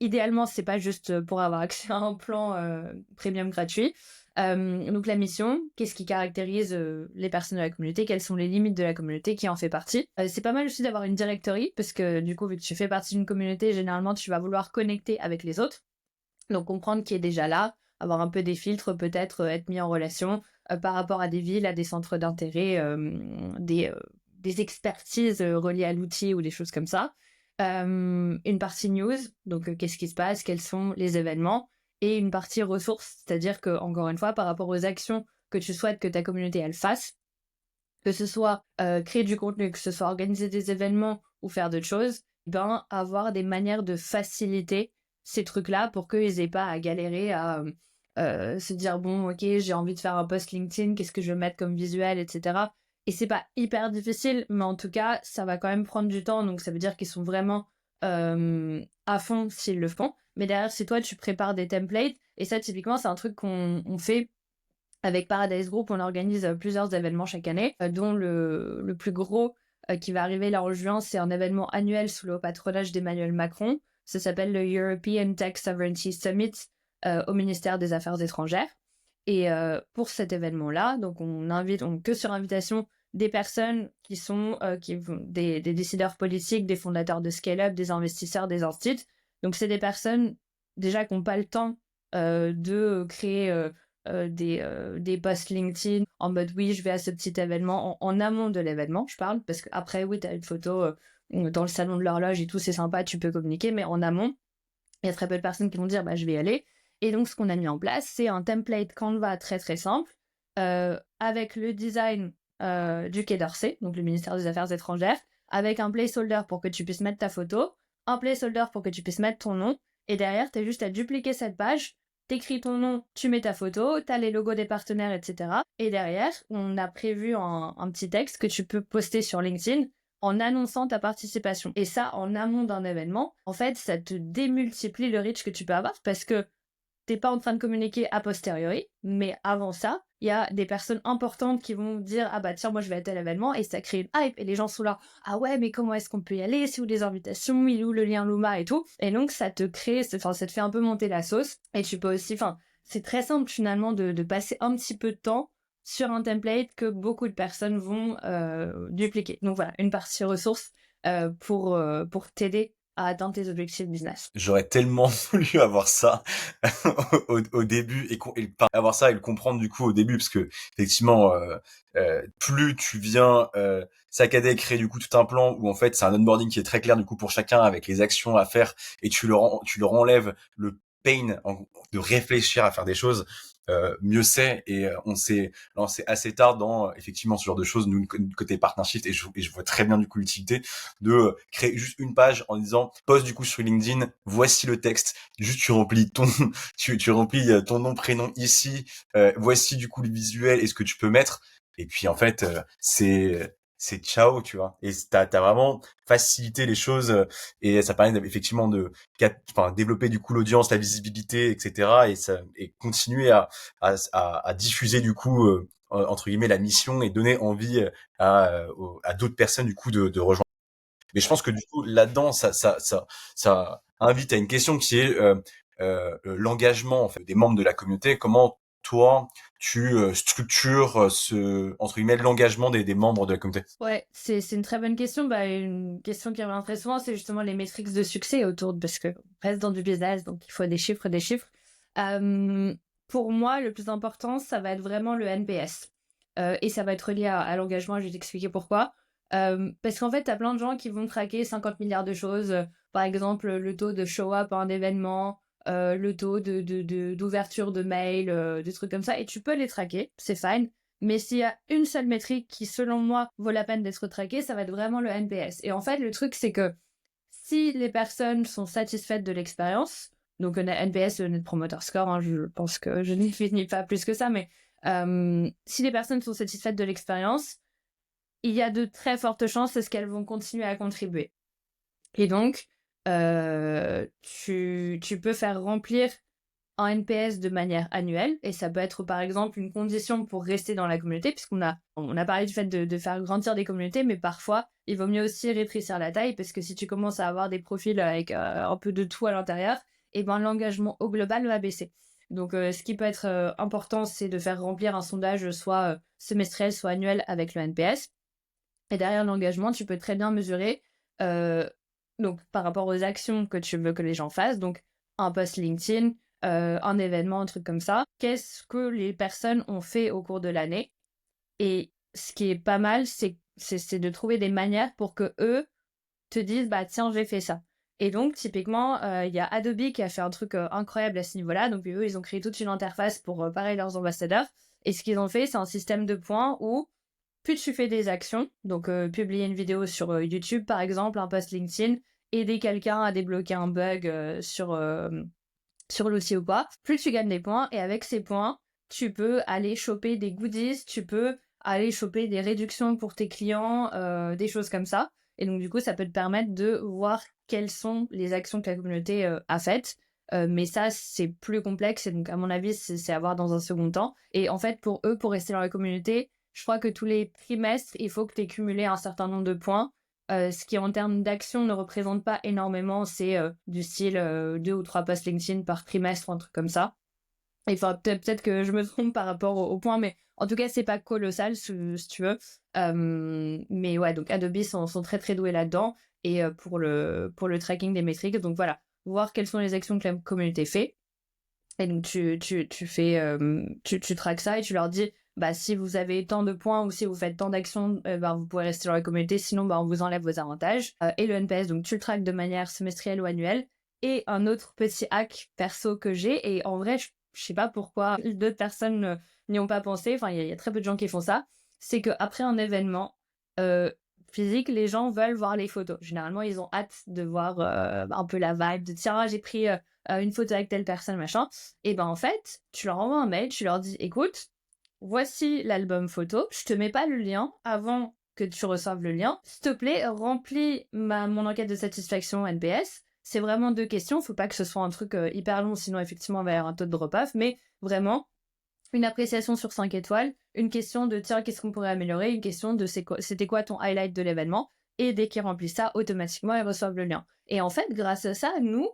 idéalement, c'est pas juste pour avoir accès à un plan premium gratuit. Donc la mission, qu'est-ce qui caractérise les personnes de la communauté, quelles sont les limites de la communauté, qui en fait partie. C'est pas mal aussi d'avoir une directory, parce que du coup, vu que tu fais partie d'une communauté, généralement, tu vas vouloir connecter avec les autres. Donc comprendre qui est déjà là, avoir un peu des filtres, peut-être être mis en relation par rapport à des villes, à des centres d'intérêt, des expertises reliées à l'outil ou des choses comme ça. Une partie news, donc qu'est-ce qui se passe, quels sont les événements, et une partie ressources, c'est-à-dire que, encore une fois, par rapport aux actions que tu souhaites que ta communauté elle fasse, que ce soit créer du contenu, que ce soit organiser des événements ou faire d'autres choses, ben avoir des manières de faciliter ces trucs-là pour qu'ils aient pas à galérer à se dire bon ok j'ai envie de faire un post LinkedIn, qu'est-ce que je vais mettre comme visuel, etc. Et c'est pas hyper difficile, mais en tout cas ça va quand même prendre du temps, donc ça veut dire qu'ils sont vraiment à fond s'ils le font. Mais derrière si toi tu prépares des templates, et ça typiquement c'est un truc qu'on fait avec Paradise Group, on organise plusieurs événements chaque année, dont le plus gros qui va arriver là en juin, c'est un événement annuel sous le patronage d'Emmanuel Macron. Ça s'appelle le European Tech Sovereignty Summit au ministère des Affaires étrangères. Et pour cet événement-là, donc on invite que sur invitation des personnes qui sont des décideurs politiques, des fondateurs de scale-up, des investisseurs, des instituts. Donc c'est des personnes déjà qui n'ont pas le temps de créer des posts LinkedIn en mode oui, je vais à ce petit événement, en amont de l'événement, je parle, parce qu'après, oui, tu as une photo dans le salon de l'horloge et tout, c'est sympa, tu peux communiquer, mais en amont, il y a très peu de personnes qui vont dire bah, je vais y aller. Et donc, ce qu'on a mis en place, c'est un template Canva très très simple avec le design du Quai d'Orsay, donc le ministère des Affaires étrangères, avec un placeholder pour que tu puisses mettre ta photo, un placeholder pour que tu puisses mettre ton nom, et derrière, tu as juste à dupliquer cette page, t'écris ton nom, tu mets ta photo, tu as les logos des partenaires, etc. Et derrière, on a prévu un petit texte que tu peux poster sur LinkedIn en annonçant ta participation. Et ça, en amont d'un événement, en fait, ça te démultiplie le reach que tu peux avoir parce que t'es pas en train de communiquer a posteriori, mais avant ça, il y a des personnes importantes qui vont dire ah bah tiens moi je vais à tel événement et ça crée une hype et les gens sont là ah ouais mais comment est-ce qu'on peut y aller, c'est où les invitations, il est où le lien Luma et tout, et donc ça te crée, enfin ça te fait un peu monter la sauce et tu peux aussi, enfin c'est très simple finalement de passer un petit peu de temps sur un template que beaucoup de personnes vont dupliquer. Donc voilà, une partie ressources pour t'aider à atteindre tes objectifs business. J'aurais tellement voulu avoir ça au début avoir ça et le comprendre du coup au début parce que effectivement plus tu viens saccader créer du coup tout un plan où en fait c'est un onboarding qui est très clair du coup pour chacun avec les actions à faire et tu leur enlèves le pain de réfléchir à faire des choses, mieux c'est. Et on s'est lancé assez tard dans effectivement ce genre de choses, nous côté partnership, et je vois très bien du coup l'utilité de créer juste une page en disant poste du coup sur LinkedIn, voici le texte, juste tu remplis tu remplis ton nom prénom ici, voici du coup le visuel et ce que tu peux mettre, et puis en fait c'est ciao, tu vois. Et t'as vraiment facilité les choses, et ça permet effectivement de développer du coup l'audience, la visibilité, etc. Et continuer à diffuser du coup entre guillemets la mission et donner envie à d'autres personnes du coup de rejoindre. Mais je pense que du coup là-dedans ça invite à une question qui est l'engagement en fait des membres de la communauté. Comment toi tu structures ce entre guillemets l'engagement des membres de la communauté? Ouais, c'est une très bonne question. Bah, une question qui revient très souvent, c'est justement les métriques de succès autour parce que on reste dans du business, donc il faut des chiffres, des chiffres. Pour moi, le plus important, ça va être vraiment le NPS. Et ça va être lié à l'engagement, je vais t'expliquer pourquoi. Parce qu'en fait, t'as plein de gens qui vont traquer 50 milliards de choses. Par exemple, le taux de show-up à un événement, le taux d'ouverture de mail, des trucs comme ça. Et tu peux les traquer, c'est fine. Mais s'il y a une seule métrique qui, selon moi, vaut la peine d'être traquée, ça va être vraiment le NPS. Et en fait, le truc, c'est que si les personnes sont satisfaites de l'expérience, donc le NPS, le Net Promoter Score, hein, je pense que je n'y finis pas plus que ça, mais si les personnes sont satisfaites de l'expérience, il y a de très fortes chances à ce qu'elles vont continuer à contribuer. Et donc, tu peux faire remplir un NPS de manière annuelle, et ça peut être par exemple une condition pour rester dans la communauté, puisqu'on a parlé du fait de faire grandir des communautés, mais parfois il vaut mieux aussi rétrécir la taille, parce que si tu commences à avoir des profils avec un peu de tout à l'intérieur, et ben l'engagement au global va baisser. Donc ce qui peut être important, c'est de faire remplir un sondage soit semestriel, soit annuel avec le NPS. Et derrière l'engagement, tu peux très bien mesurer donc par rapport aux actions que tu veux que les gens fassent, donc un post LinkedIn, un événement, un truc comme ça. Qu'est-ce que les personnes ont fait au cours de l'année? Et ce qui est pas mal, c'est de trouver des manières pour que eux te disent bah tiens j'ai fait ça. Et donc typiquement il y a Adobe qui a fait un truc incroyable à ce niveau-là. Donc eux ils ont créé toute une interface pour pareil leurs ambassadeurs. Et ce qu'ils ont fait c'est un système de points où plus tu fais des actions, donc publier une vidéo sur YouTube par exemple, un post LinkedIn, aider quelqu'un à débloquer un bug sur l'outil ou quoi, plus tu gagnes des points, et avec ces points, tu peux aller choper des goodies, tu peux aller choper des réductions pour tes clients, des choses comme ça. Et donc du coup, ça peut te permettre de voir quelles sont les actions que la communauté a faites. Mais ça, c'est plus complexe, et donc à mon avis, c'est à voir dans un second temps. Et en fait, pour eux, pour rester dans la communauté, je crois que tous les trimestres, il faut que tu aies cumulé un certain nombre de points. Ce qui en termes d'action ne représente pas énormément, c'est du style 2 ou 3 posts LinkedIn par trimestre ou un truc comme ça. Il faudra peut-être que je me trompe par rapport au point, mais en tout cas, c'est pas colossal si tu veux. Mais ouais, donc Adobe sont très très doués là-dedans, et pour le tracking des métriques. Donc voilà, voir quelles sont les actions que la communauté fait. Et donc tu traques ça et tu leur dis bah si vous avez tant de points ou si vous faites tant d'actions, bah, vous pouvez rester dans la communauté, sinon bah, on vous enlève vos avantages. Et le NPS, donc tu le traques de manière semestrielle ou annuelle. Et un autre petit hack perso que j'ai, et en vrai je sais pas pourquoi d'autres personnes n'y ont pas pensé, enfin il y a très peu de gens qui font ça, c'est qu'après un événement euh, physique, les gens veulent voir les photos. Généralement ils ont hâte de voir un peu la vibe, de tiens j'ai pris une photo avec telle personne, machin. Et ben en fait, tu leur envoies un mail, tu leur dis écoute, voici l'album photo, je te mets pas le lien avant que tu reçoives le lien. S'il te plaît, remplis mon enquête de satisfaction NPS. C'est vraiment 2 questions, faut pas que ce soit un truc hyper long, sinon effectivement on va y avoir un taux de drop-off, mais vraiment une appréciation sur 5 étoiles, une question de tiens, qu'est-ce qu'on pourrait améliorer, une question de c'était quoi ton highlight de l'événement, et dès qu'ils remplissent ça, automatiquement ils reçoivent le lien. Et en fait, grâce à ça, nous,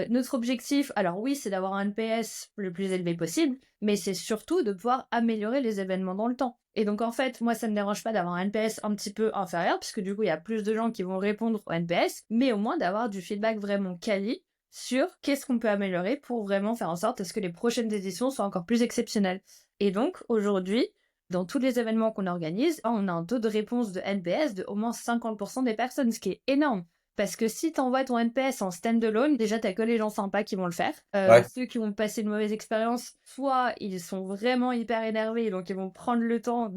notre objectif, alors oui, c'est d'avoir un NPS le plus élevé possible, mais c'est surtout de pouvoir améliorer les événements dans le temps. Et donc en fait, moi, ça me dérange pas d'avoir un NPS un petit peu inférieur, puisque du coup, il y a plus de gens qui vont répondre au NPS, mais au moins d'avoir du feedback vraiment quali sur qu'est-ce qu'on peut améliorer pour vraiment faire en sorte à ce que les prochaines éditions soient encore plus exceptionnelles. Et donc aujourd'hui, dans tous les événements qu'on organise, on a un taux de réponse de NPS de au moins 50% des personnes, ce qui est énorme. Parce que si t'envoies ton NPS en stand-alone, déjà t'as que les gens sympas qui vont le faire. Ouais. Ceux qui vont passer une mauvaise expérience, soit ils sont vraiment hyper énervés, donc ils vont prendre le temps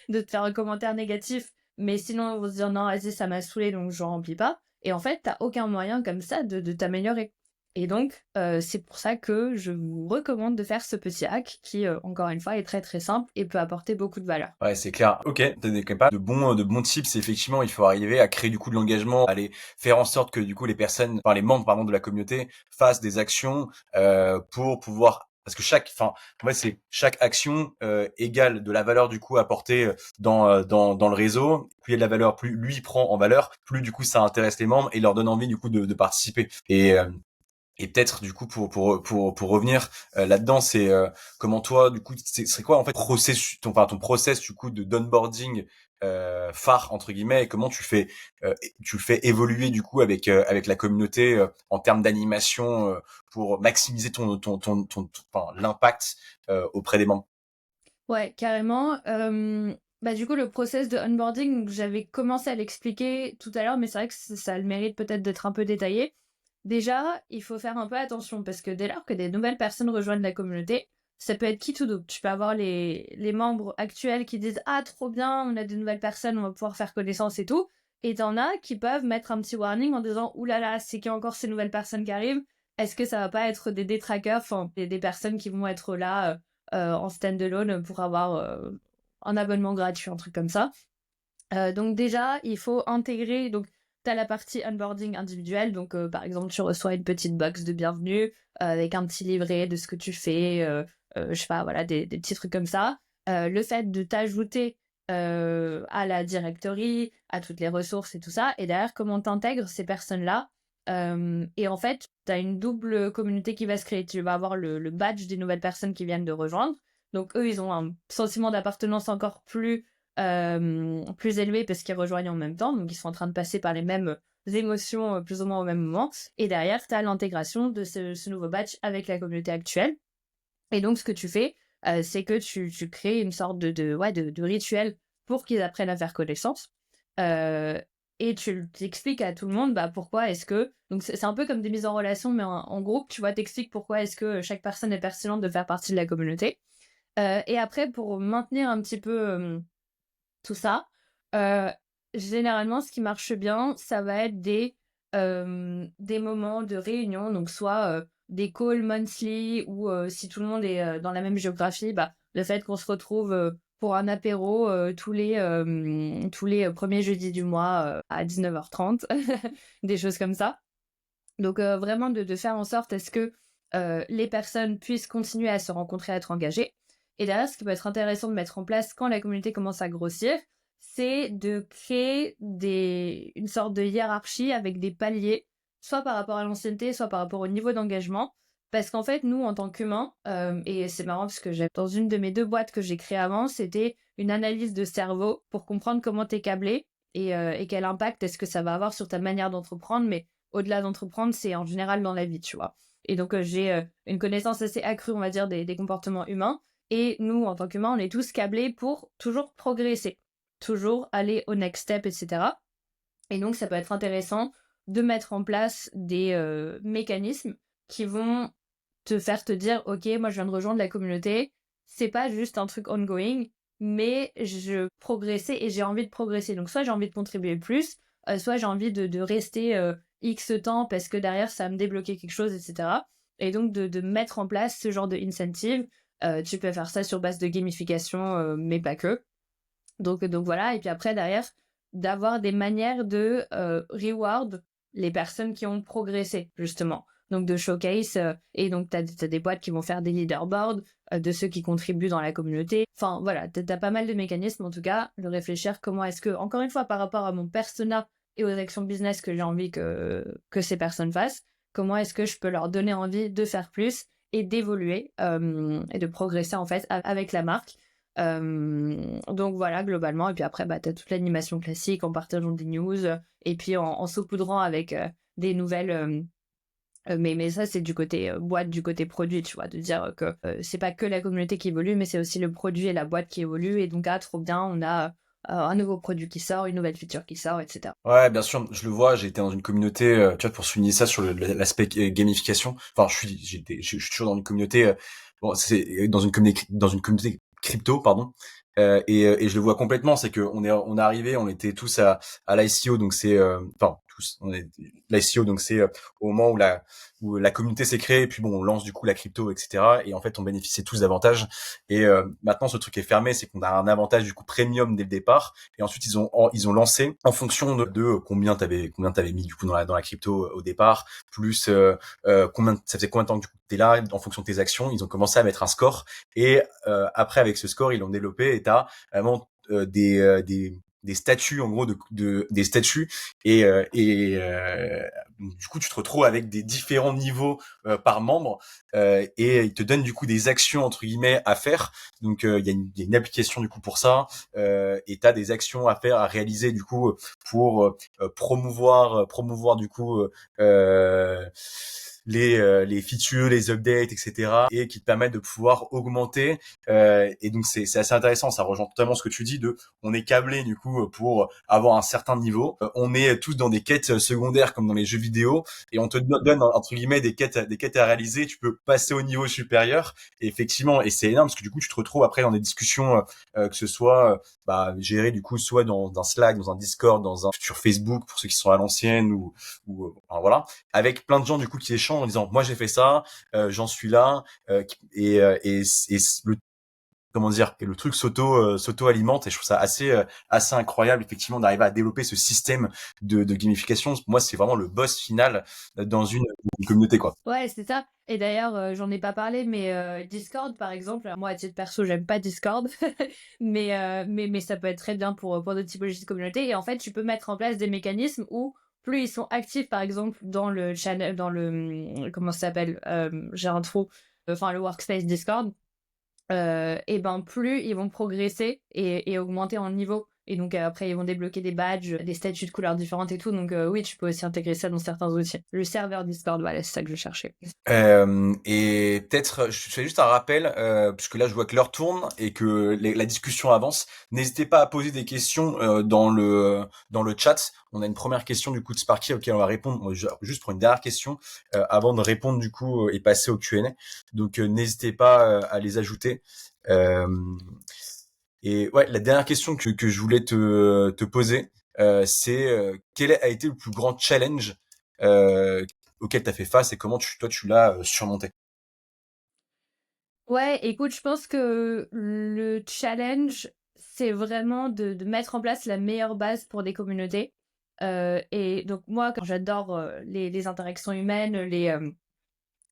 de te faire un commentaire négatif, mais sinon ils vont se dire non, vas-y, ça m'a saoulé, donc je remplis pas. Et en fait, t'as aucun moyen comme ça de t'améliorer. Et donc, c'est pour ça que je vous recommande de faire ce petit hack qui, encore une fois, est très très simple et peut apporter beaucoup de valeur. Ouais, c'est clair. Ok, t'as quand même pas de bons tips. Effectivement, il faut arriver à créer du coup de l'engagement, aller faire en sorte que du coup les personnes, enfin les membres pardon de la communauté fassent des actions pour pouvoir, parce que en fait c'est chaque action égale de la valeur du coup apportée dans le réseau. Plus il y a de la valeur, plus lui prend en valeur, plus du coup ça intéresse les membres et leur donne envie du coup de participer. Et peut-être du coup pour revenir là-dedans, c'est comment toi du coup c'est quoi en fait ton process du coup de d'onboarding phare entre guillemets, et comment tu le fais évoluer du coup avec la communauté en termes d'animation pour maximiser enfin, l'impact auprès des membres. Ouais, carrément. Bah, du coup, le process de onboarding, j'avais commencé à l'expliquer tout à l'heure, mais c'est vrai que ça a le mérite peut-être d'être un peu détaillé. Déjà, il faut faire un peu attention parce que dès lors que des nouvelles personnes rejoignent la communauté, ça peut être qui tout double. Tu peux avoir les membres actuels qui disent ah, trop bien, on a de nouvelles personnes, on va pouvoir faire connaissance et tout. Et t'en as qui peuvent mettre un petit warning en disant ouh là là, c'est qu'il y a encore ces nouvelles personnes qui arrivent. Est-ce que ça va pas être des détraqueurs, enfin des personnes qui vont être là en stand-alone pour avoir un abonnement gratuit, un truc comme ça. Donc déjà, il faut intégrer, donc tu as la partie onboarding individuelle, donc par exemple tu reçois une petite box de bienvenue, avec un petit livret de ce que tu fais, je sais pas, voilà, des petits trucs comme ça. Le fait de t'ajouter à la directory, à toutes les ressources et tout ça, et derrière, comment t'intègres ces personnes-là. Et en fait, tu as une double communauté qui va se créer. Tu vas avoir le badge des nouvelles personnes qui viennent de rejoindre. Donc eux, ils ont un sentiment d'appartenance encore plus élevé parce qu'ils rejoignent en même temps. Donc ils sont en train de passer par les mêmes émotions plus ou moins au même moment. Et derrière, tu as l'intégration de ce nouveau badge avec la communauté actuelle. Et donc, ce que tu fais, c'est que tu crées une sorte de rituel pour qu'ils apprennent à faire connaissance. Euh, et tu t'expliques à tout le monde pourquoi est-ce que. Donc, c'est un peu comme des mises en relation, mais en groupe, tu vois, t'expliques pourquoi est-ce que chaque personne est pertinente de faire partie de la communauté. Et après, pour maintenir un petit peu tout ça, généralement, ce qui marche bien, ça va être des moments de réunion, donc soit des calls monthly ou si tout le monde est dans la même géographie, le fait qu'on se retrouve pour un apéro tous les premiers jeudis du mois à 19h30, des choses comme ça. Donc vraiment de faire en sorte à ce que les personnes puissent continuer à se rencontrer, à être engagées. Et derrière, ce qui peut être intéressant de mettre en place quand la communauté commence à grossir, c'est de créer une sorte de hiérarchie avec des paliers, soit par rapport à l'ancienneté, soit par rapport au niveau d'engagement. Parce qu'en fait, nous, en tant qu'humains, et c'est marrant parce que dans une de mes 2 boîtes que j'ai créées avant, c'était une analyse de cerveau pour comprendre comment t'es câblé et quel impact est-ce que ça va avoir sur ta manière d'entreprendre, mais au-delà d'entreprendre, c'est en général dans la vie, tu vois. Et donc, j'ai une connaissance assez accrue, on va dire, des comportements humains. Et nous, en tant qu'humains, on est tous câblés pour toujours progresser, toujours aller au next step, etc. Et donc, ça peut être intéressant de mettre en place des mécanismes qui vont te faire te dire, OK, moi, je viens de rejoindre la communauté. C'est pas juste un truc ongoing, mais je progressais et j'ai envie de progresser. Donc, soit j'ai envie de contribuer plus, soit j'ai envie de rester X temps parce que derrière, ça va me débloquer quelque chose, etc. Et donc, de mettre en place ce genre de incentive. Tu peux faire ça sur base de gamification, mais pas que. Donc voilà, et puis après, derrière, d'avoir des manières de reward les personnes qui ont progressé, justement. Donc de showcase, et donc t'as des boîtes qui vont faire des leaderboards de ceux qui contribuent dans la communauté. Enfin voilà, t'as pas mal de mécanismes, en tout cas, de réfléchir comment est-ce que, encore une fois, par rapport à mon persona et aux actions business que j'ai envie que ces personnes fassent, comment est-ce que je peux leur donner envie de faire plus et d'évoluer et de progresser en fait avec la marque. Donc voilà, globalement. Et puis après, t'as toute l'animation classique en partageant des news et puis en saupoudrant avec des nouvelles. Mais ça, c'est du côté boîte, du côté produit, tu vois, de dire que c'est pas que la communauté qui évolue, mais c'est aussi le produit et la boîte qui évoluent. Et donc, trop bien, on a un nouveau produit qui sort, une nouvelle feature qui sort, etc. Ouais, bien sûr, je le vois, j'ai été dans une communauté, tu vois, pour souligner ça sur l'aspect gamification. Enfin, je suis toujours dans une communauté, bon, c'est dans une communauté crypto, pardon. Et je le vois complètement, c'est que on est arrivé, on était tous à l'ICO, donc c'est, enfin, tous, l'ICO, donc c'est au moment où la communauté s'est créée, et puis bon, on lance du coup la crypto, etc. Et en fait, on bénéficiait tous d'avantages. Et maintenant, ce truc est fermé, c'est qu'on a un avantage du coup premium dès le départ. Et ensuite, ils ont lancé en fonction de combien t'avais mis du coup dans la crypto au départ, plus ça faisait combien de temps que du coup t'es là, en fonction de tes actions. Ils ont commencé à mettre un score. Et après, avec ce score, ils l'ont développé. Et t'as vraiment des statuts en gros des statuts et du coup tu te retrouves avec des différents niveaux par membre et ils te donnent du coup des actions entre guillemets à faire. Donc il y a une application du coup pour ça et t'as des actions à faire, à réaliser du coup pour promouvoir du coup les features, les updates, etc. et qui te permettent de pouvoir augmenter. Et donc c'est assez intéressant. Ça rejoint totalement ce que tu dis de on est câblé du coup pour avoir un certain niveau. On est tous dans des quêtes secondaires comme dans les jeux vidéo et on te donne entre guillemets des quêtes à réaliser. Tu peux passer au niveau supérieur. Et effectivement, et c'est énorme parce que du coup tu te retrouves après dans des discussions que ce soit géré du coup soit dans un Slack, dans un Discord, sur Facebook pour ceux qui sont à l'ancienne ou enfin, voilà, avec plein de gens du coup qui échangent en disant moi j'ai fait ça, j'en suis là et le comment dire, et le truc s'auto-alimente, et je trouve ça assez incroyable, effectivement, d'arriver à développer ce système de gamification. Pour moi, c'est vraiment le boss final dans une communauté, quoi. Ouais, c'est ça. Et d'ailleurs, j'en ai pas parlé, mais Discord, par exemple, alors moi, à titre perso, j'aime pas Discord, mais ça peut être très bien pour d'autres typologies de communautés. Et en fait, tu peux mettre en place des mécanismes où plus ils sont actifs, par exemple, dans le channel, dans le, comment ça s'appelle, j'ai un trou, enfin, le workspace Discord, et ben plus ils vont progresser et augmenter en niveau. Et donc après, ils vont débloquer des badges, des statuts de couleurs différentes et tout. Donc oui, tu peux aussi intégrer ça dans certains outils. Le serveur Discord, voilà, c'est ça que je cherchais. Et peut-être, je fais juste un rappel, puisque là je vois que l'heure tourne et que la discussion avance. N'hésitez pas à poser des questions dans le chat. On a une première question du coup de Sparky auquel on va répondre juste pour une dernière question avant de répondre du coup et passer au Q&A. Donc n'hésitez pas à les ajouter. Euh, et ouais, la dernière question que je voulais te poser, c'est quel a été le plus grand challenge auquel tu as fait face et comment toi tu l'as surmonté? Ouais, écoute, je pense que le challenge, c'est vraiment de mettre en place la meilleure base pour des communautés. Et donc moi, quand j'adore les interactions humaines,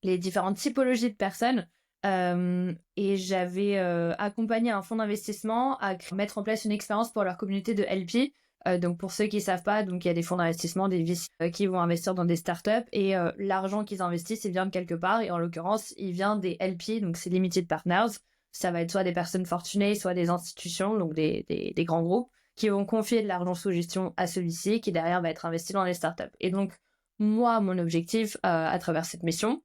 les différentes typologies de personnes. Et j'avais accompagné un fonds d'investissement à mettre en place une expérience pour leur communauté de LP. Donc pour ceux qui ne savent pas, donc il y a des fonds d'investissement, des VC qui vont investir dans des startups et l'argent qu'ils investissent, il vient de quelque part et en l'occurrence, il vient des LP, donc c'est Limited Partners. Ça va être soit des personnes fortunées, soit des institutions, donc des grands groupes, qui vont confier de l'argent sous gestion à celui-ci qui derrière va être investi dans les startups. Et donc moi, mon objectif à travers cette mission,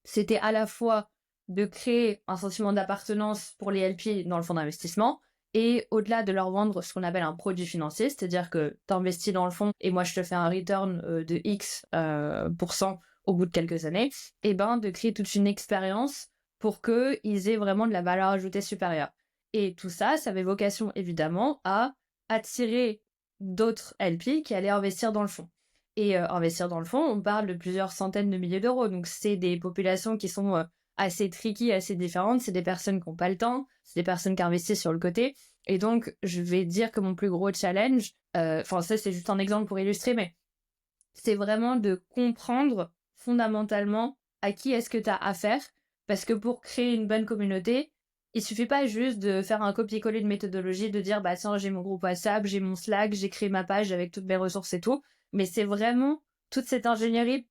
c'était à la fois de créer un sentiment d'appartenance pour les LP dans le fonds d'investissement et au-delà de leur vendre ce qu'on appelle un produit financier, c'est-à-dire que tu investis dans le fonds et moi je te fais un return de X pourcent au bout de quelques années, et ben de créer toute une expérience pour qu'ils aient vraiment de la valeur ajoutée supérieure. Et tout ça, ça avait vocation évidemment à attirer d'autres LP qui allaient investir dans le fonds. Et investir dans le fonds, on parle de plusieurs centaines de milliers d'euros. Donc, c'est des populations qui sont assez tricky, assez différentes. C'est des personnes qui n'ont pas le temps. C'est des personnes qui investissent sur le côté. Et donc, je vais dire que mon plus gros challenge, enfin, ça, c'est juste un exemple pour illustrer, mais c'est vraiment de comprendre fondamentalement à qui est-ce que tu as affaire. Parce que pour créer une bonne communauté, il suffit pas juste de faire un copier-coller de méthodologie, de dire, bah tiens, j'ai mon groupe WhatsApp, j'ai mon Slack, j'ai créé ma page avec toutes mes ressources et tout. Mais c'est vraiment toute cette ingénierie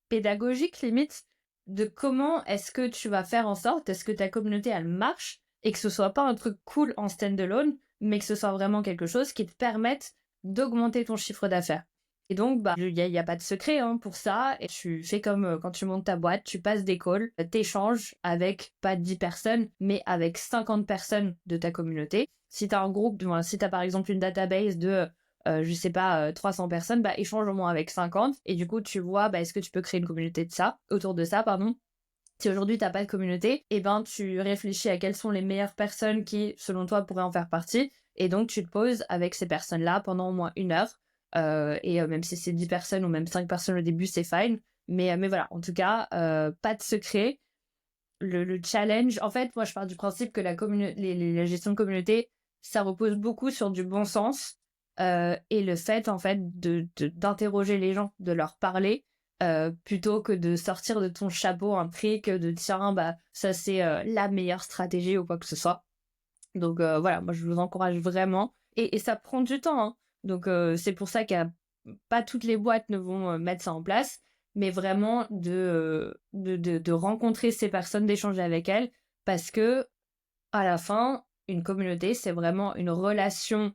pédagogique, limite, de comment est-ce que tu vas faire en sorte, est-ce que ta communauté, elle marche, et que ce soit pas un truc cool en standalone, mais que ce soit vraiment quelque chose qui te permette d'augmenter ton chiffre d'affaires. Et donc, bah, il y a pas de secret hein, pour ça. Et tu fais comme quand tu montes ta boîte, tu passes des calls, t'échanges avec pas 10 personnes, mais avec 50 personnes de ta communauté. Si tu as un groupe, si tu as par exemple une database de, je sais pas, 300 personnes, bah, échange au moins avec 50. Et du coup, tu vois, bah, est-ce que tu peux créer une communauté de ça, autour de ça, pardon. Si aujourd'hui t'as pas de communauté, et ben tu réfléchis à quelles sont les meilleures personnes qui, selon toi, pourraient en faire partie. Et donc tu te poses avec ces personnes-là pendant au moins 1 heure. Et même si c'est 10 personnes ou même 5 personnes au début, c'est fine. Mais voilà, en tout cas, pas de secret. Le challenge, en fait, moi je pars du principe que la gestion de communauté, ça repose beaucoup sur du bon sens et le fait en fait d'interroger les gens, de leur parler plutôt que de sortir de ton chapeau un trick de tiens bah ça c'est la meilleure stratégie ou quoi que ce soit. Donc voilà, moi je vous encourage vraiment et ça prend du temps hein. Donc c'est pour ça qu'il y a pas toutes les boîtes ne vont mettre ça en place, mais vraiment de rencontrer ces personnes, d'échanger avec elles, parce que à la fin, une communauté, c'est vraiment une relation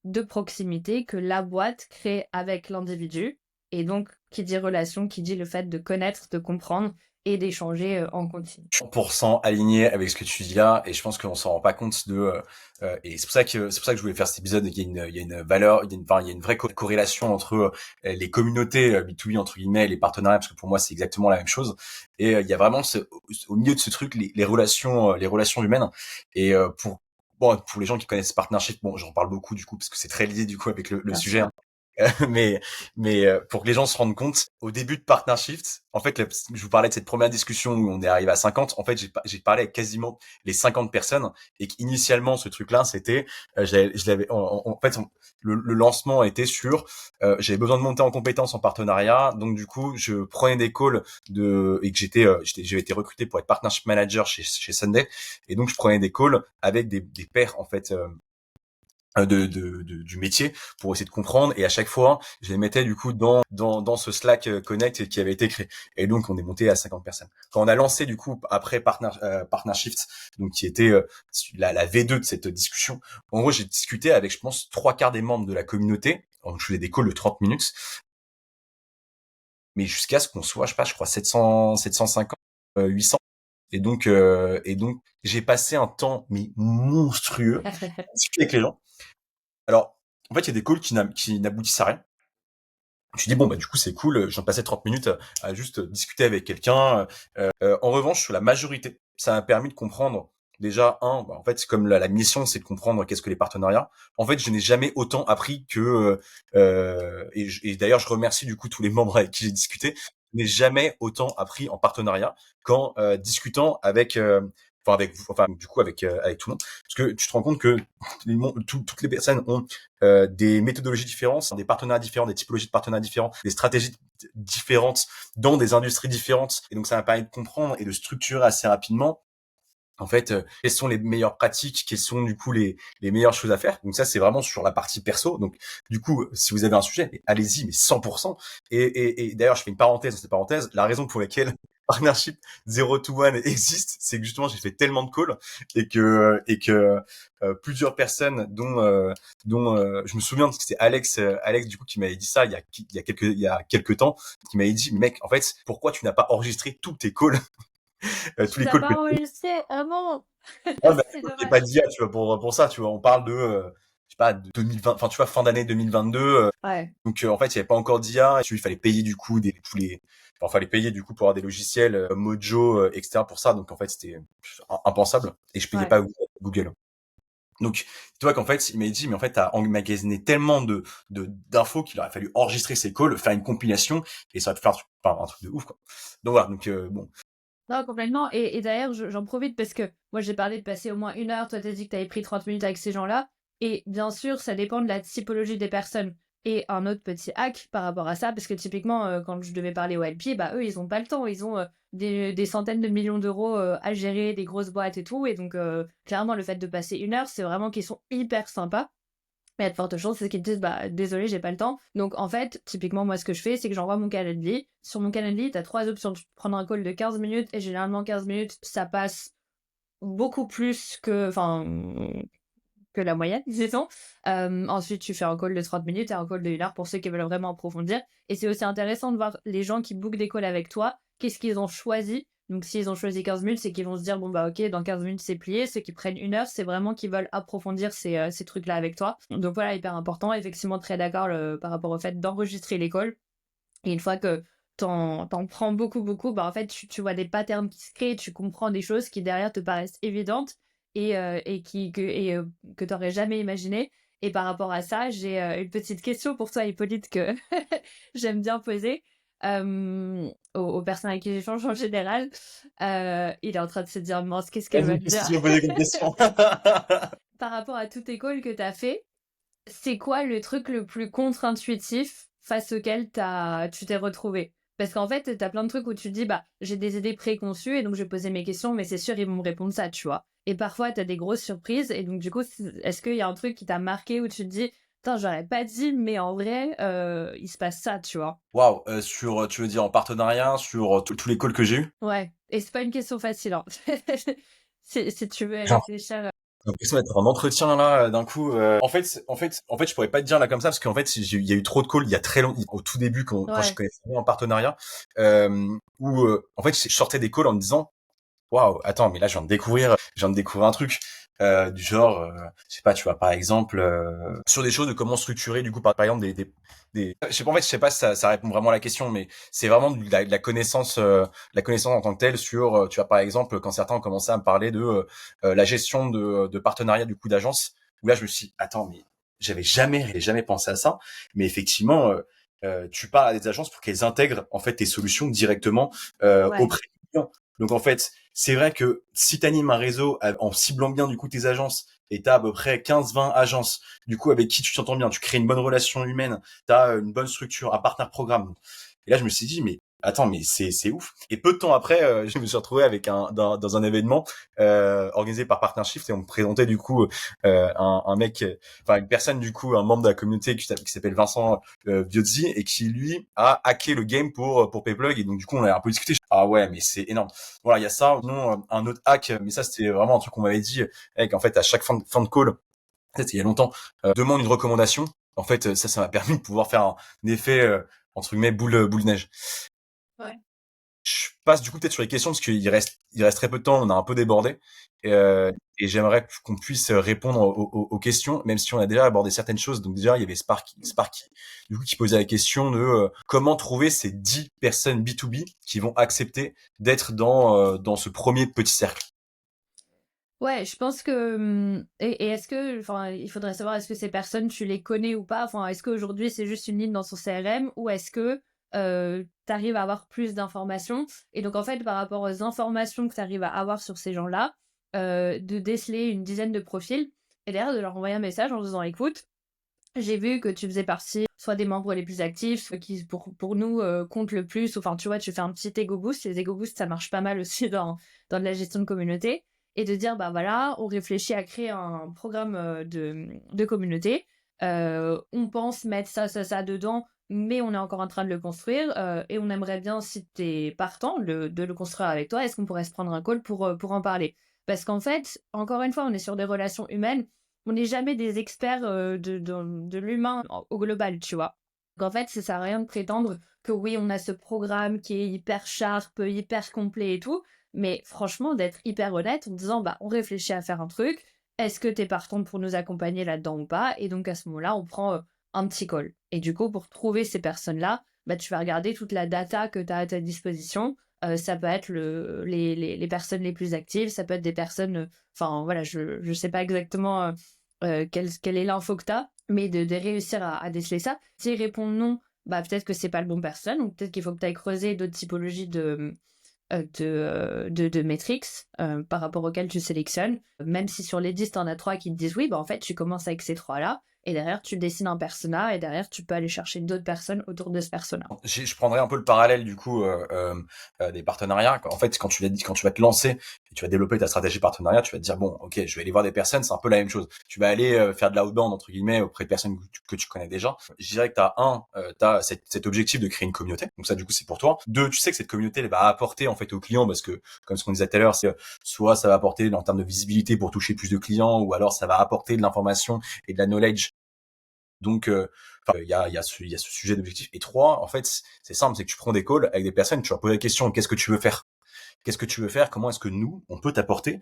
de proximité que la boîte crée avec l'individu. Et donc, qui dit relation, qui dit le fait de connaître, de comprendre et d'échanger en continu. 100% aligné avec ce que tu dis là, et je pense qu'on s'en rend pas compte et c'est pour ça que je voulais faire cet épisode. Il y a une valeur, il y a une vraie corrélation entre les communautés B2B entre guillemets et les partenariats, parce que pour moi c'est exactement la même chose. Et il y a vraiment au milieu de ce truc les relations humaines. Et pour les gens qui connaissent partnership, bon, j'en parle beaucoup du coup parce que c'est très lié du coup avec le Bien sujet, sûr. hein. mais pour que les gens se rendent compte, au début de Partnershift, en fait, je vous parlais de cette première discussion où on est arrivé à 50. En fait, j'ai parlé avec quasiment les 50 personnes et qu'initialement, ce truc-là, c'était, je l'avais, en fait, le lancement était sur, j'avais besoin de monter en compétences en partenariat, donc du coup, je prenais des calls et que j'avais été recruté pour être partnership manager chez Sunday, et donc je prenais des calls avec des pairs en fait. Du métier pour essayer de comprendre, et à chaque fois je les mettais du coup dans ce Slack Connect qui avait été créé, et donc on est monté à 50 personnes quand on a lancé du coup après Partnershift, donc qui était la V2 de cette discussion. En gros, j'ai discuté avec, je pense, 3/4 des membres de la communauté. Donc je faisais des calls de 30 minutes, mais jusqu'à ce qu'on soit, je sais pas, je crois 700 750 800, et donc j'ai passé un temps mais monstrueux à discuter avec les gens. Alors, en fait, il y a des calls qui n'aboutissent à rien. Je me dis, bon, bah, du coup, c'est cool. J'en passais 30 minutes à juste discuter avec quelqu'un. En revanche, sur la majorité, ça m'a permis de comprendre déjà, bah, en fait, c'est comme la mission, c'est de comprendre qu'est-ce que les partenariats. En fait, je n'ai jamais autant appris que, et d'ailleurs, je remercie du coup tous les membres avec qui j'ai discuté. Je n'ai jamais autant appris en partenariat qu'en discutant avec, avec vous, enfin, du coup, avec tout le monde. Parce que tu te rends compte que toutes les personnes ont des méthodologies différentes, des partenaires différents, des typologies de partenaires différents, des stratégies différentes dans des industries différentes. Et donc, ça m'a permis de comprendre et de structurer assez rapidement, en fait, quelles sont les meilleures pratiques, quelles sont du coup les meilleures choses à faire. Donc ça, c'est vraiment sur la partie perso. Donc du coup, si vous avez un sujet, allez-y, mais 100%. Et d'ailleurs, je fais une parenthèse dans cette parenthèse. La raison pour laquelle Partnership 0 to 1 existe, c'est que justement, j'ai fait tellement de calls et que plusieurs personnes, dont je me souviens que c'était Alex du coup qui m'avait dit ça il y a quelques temps, qui m'avait dit, mec, en fait, pourquoi tu n'as pas enregistré tous tes calls, tous Tu les l'as calls pas que enregistré? Ah bon? Ouais, bah, C'est j'ai pas dommage. d'IA, tu vois, pour ça, tu vois. On parle je sais pas, de 2020, enfin, tu vois, fin d'année 2022. Ouais, Donc, en fait, il y avait pas encore d'IA. Et puis, il fallait payer, du coup, fallait payer, du coup, pour avoir des logiciels, Mojo, etc. pour ça. Donc, en fait, c'était impensable. Et je payais ouais. pas Google. Donc, tu vois qu'en fait, il m'a dit, mais en fait, t'as emmagasiné tellement d'infos qu'il aurait fallu enregistrer ces calls, faire une compilation, et ça va te faire un truc de ouf, quoi. Donc, voilà. Donc, bon. Non, complètement. Et d'ailleurs, j'en profite parce que moi, j'ai parlé de passer au moins 1 heure. Toi, t'as dit que t'avais pris 30 minutes avec ces gens-là. Et bien sûr, ça dépend de la typologie des personnes. Et un autre petit hack par rapport à ça, parce que typiquement, quand je devais parler au LP, bah eux, ils ont pas le temps. Ils ont des centaines de millions d'euros à gérer, des grosses boîtes et tout. Et donc, clairement, le fait de passer 1 heure, c'est vraiment qu'ils sont hyper sympas. Mais il y a de fortes chances, c'est qu'ils te disent, bah, désolé, j'ai pas le temps. Donc, en fait, typiquement, moi, ce que je fais, c'est que j'envoie mon Calendly. Sur mon Calendly, t'as 3 options. Tu peux prendre un call de 15 minutes, et généralement, 15 minutes, ça passe beaucoup plus que la moyenne, disons. Ensuite, tu fais un call de 30 minutes et un call de 1 heure pour ceux qui veulent vraiment approfondir. Et c'est aussi intéressant de voir les gens qui bookent des calls avec toi, qu'est-ce qu'ils ont choisi. Donc, s'ils ont choisi 15 minutes, c'est qu'ils vont se dire, bon, bah, ok, dans 15 minutes, c'est plié. Ceux qui prennent 1 heure, c'est vraiment qu'ils veulent approfondir ces trucs-là avec toi. Donc, voilà, hyper important. Effectivement, très d'accord par rapport au fait d'enregistrer les calls. Et une fois que t'en prends beaucoup, beaucoup, bah en fait, tu vois des patterns qui se créent, tu comprends des choses qui derrière te paraissent évidentes et que t'aurais jamais imaginé. Et par rapport à ça, j'ai une petite question pour toi, Hippolyte, que j'aime bien poser aux personnes avec qui j'échange en général. Il est en train de se dire, mince, qu'est-ce qu'elle va Vas-y, me qu'est-ce dire? que tu veux poser comme question? Par rapport à tous tes calls que t'as fait, c'est quoi le truc le plus contre-intuitif face auquel tu t'es retrouvé? Parce qu'en fait, t'as plein de trucs où tu te dis, bah, j'ai des idées préconçues et donc je vais poser mes questions, mais c'est sûr, ils vont me répondre ça, tu vois. Et parfois, t'as des grosses surprises et donc, du coup, est-ce qu'il y a un truc qui t'a marqué où tu te dis, putain, j'aurais pas dit, mais en vrai, il se passe ça, tu vois. Waouh, tu veux dire en partenariat, sur tous les calls que j'ai eus? Ouais. Et c'est pas une question facile, hein. Si tu veux y J'ai réfléchir. l'impression d'être en entretien là, d'un coup. En fait, je pourrais pas te dire là comme ça parce qu'en fait, il y a eu trop de calls il y a très longtemps, au tout début quand je Ouais. connaissais rien en partenariat, où en fait, je sortais des calls en me disant, waouh, attends, mais là, je viens de découvrir un truc. Du genre, je sais pas, tu vois, par exemple, sur des choses de comment structurer, du coup, par exemple, je sais pas, en fait, je sais pas si ça répond vraiment à la question, mais c'est vraiment de la connaissance en tant que telle sur, tu vois, par exemple, quand certains ont commencé à me parler de la gestion de partenariat, du coup, d'agence, où là, je me suis dit, attends, mais j'avais jamais pensé à ça. Mais effectivement, tu parles à des agences pour qu'elles intègrent en fait tes solutions directement Ouais. auprès des clients. Donc en fait, c'est vrai que si tu animes un réseau en ciblant bien du coup tes agences et tu as à peu près 15-20 agences, du coup avec qui tu t'entends bien, tu crées une bonne relation humaine, tu as une bonne structure, un partenaire programme. Et là je me suis dit mais attends mais c'est ouf. Et peu de temps après, je me suis retrouvé avec dans un événement organisé par Partnership et on me présentait du coup un mec, enfin une personne du coup, un membre de la communauté qui s'appelle Vincent Biozzi et qui lui a hacké le game pour Payplug et donc du coup on a un peu discuté. Ah ouais mais c'est énorme. Voilà il y a ça. Non un autre hack, mais ça c'était vraiment un truc qu'on m'avait dit, qu'en fait à chaque fin de call, peut-être il y a longtemps, demande une recommandation. En fait ça m'a permis de pouvoir faire un effet entre guillemets boule de neige. Ouais. Je passe du coup peut-être sur les questions parce qu'il reste très peu de temps, on a un peu débordé. Et j'aimerais qu'on puisse répondre aux questions, même si on a déjà abordé certaines choses. Donc déjà, il y avait Sparky du coup, qui posait la question de comment trouver ces 10 personnes B2B qui vont accepter d'être dans ce premier petit cercle. Ouais, je pense que et est-ce que enfin, il faudrait savoir est-ce que ces personnes, tu les connais ou pas? Enfin, est-ce qu'aujourd'hui, c'est juste une ligne dans son CRM ou est-ce que, tu arrives à avoir plus d'informations? Et donc en fait, par rapport aux informations que tu arrives à avoir sur ces gens-là, de déceler une dizaine de profils et derrière de leur envoyer un message en disant: «Écoute, j'ai vu que tu faisais partie soit des membres les plus actifs, soit qui pour nous, comptent le plus». Enfin, tu vois, tu fais un petit ego boost. Les ego boosts, ça marche pas mal aussi dans de la gestion de communauté et de dire: «Bah, voilà, on réfléchit à créer un programme, de communauté. On pense mettre ça dedans, mais on est encore en train de le construire, et on aimerait bien, si tu es partant, de le construire avec toi. Est-ce qu'on pourrait se prendre un call pour en parler?» Parce qu'en fait, encore une fois, on est sur des relations humaines, on n'est jamais des experts de l'humain au global, tu vois. Donc en fait, ça sert à rien de prétendre que oui, on a ce programme qui est hyper sharp, hyper complet et tout. Mais franchement, d'être hyper honnête en disant, bah, on réfléchit à faire un truc. Est-ce que tu es partante pour nous accompagner là-dedans ou pas? Et donc à ce moment-là, on prend un petit call. Et du coup, pour trouver ces personnes-là, bah, tu vas regarder toute la data que tu as à ta disposition. Ça peut être les personnes les plus actives, ça peut être des personnes. Enfin, voilà, je sais pas exactement quelle est l'info que tu as, mais de réussir à déceler ça. S'ils répondent non, bah peut-être que c'est pas le bon personne, ou peut-être qu'il faut que tu ailles creuser d'autres typologies de métriques par rapport auxquelles tu sélectionnes. Même si sur les 10, tu en as 3 qui te disent oui, bah en fait, tu commences avec ces 3-là, et derrière, tu dessines un persona, et derrière, tu peux aller chercher d'autres personnes autour de ce persona. Je prendrais un peu le parallèle du coup des partenariats. En fait, quand tu vas te lancer et tu vas développer ta stratégie partenariat, tu vas te dire bon, ok, je vais aller voir des personnes, c'est un peu la même chose. Tu vas aller faire de l'outbound entre guillemets auprès de personnes que tu connais déjà. Je dirais que t'as cet objectif de créer une communauté. Donc ça, du coup, c'est pour toi. Deux, tu sais que cette communauté elle va apporter en fait aux clients parce que comme ce qu'on disait tout à l'heure, c'est soit ça va apporter en termes de visibilité pour toucher plus de clients, ou alors ça va apporter de l'information et de la knowledge. Donc, il y a ce sujet d'objectif. Et trois, en fait, c'est simple, c'est que tu prends des calls avec des personnes, tu leur poses la question, qu'est-ce que tu veux faire? Qu'est-ce que tu veux faire? Comment est-ce que nous, on peut t'apporter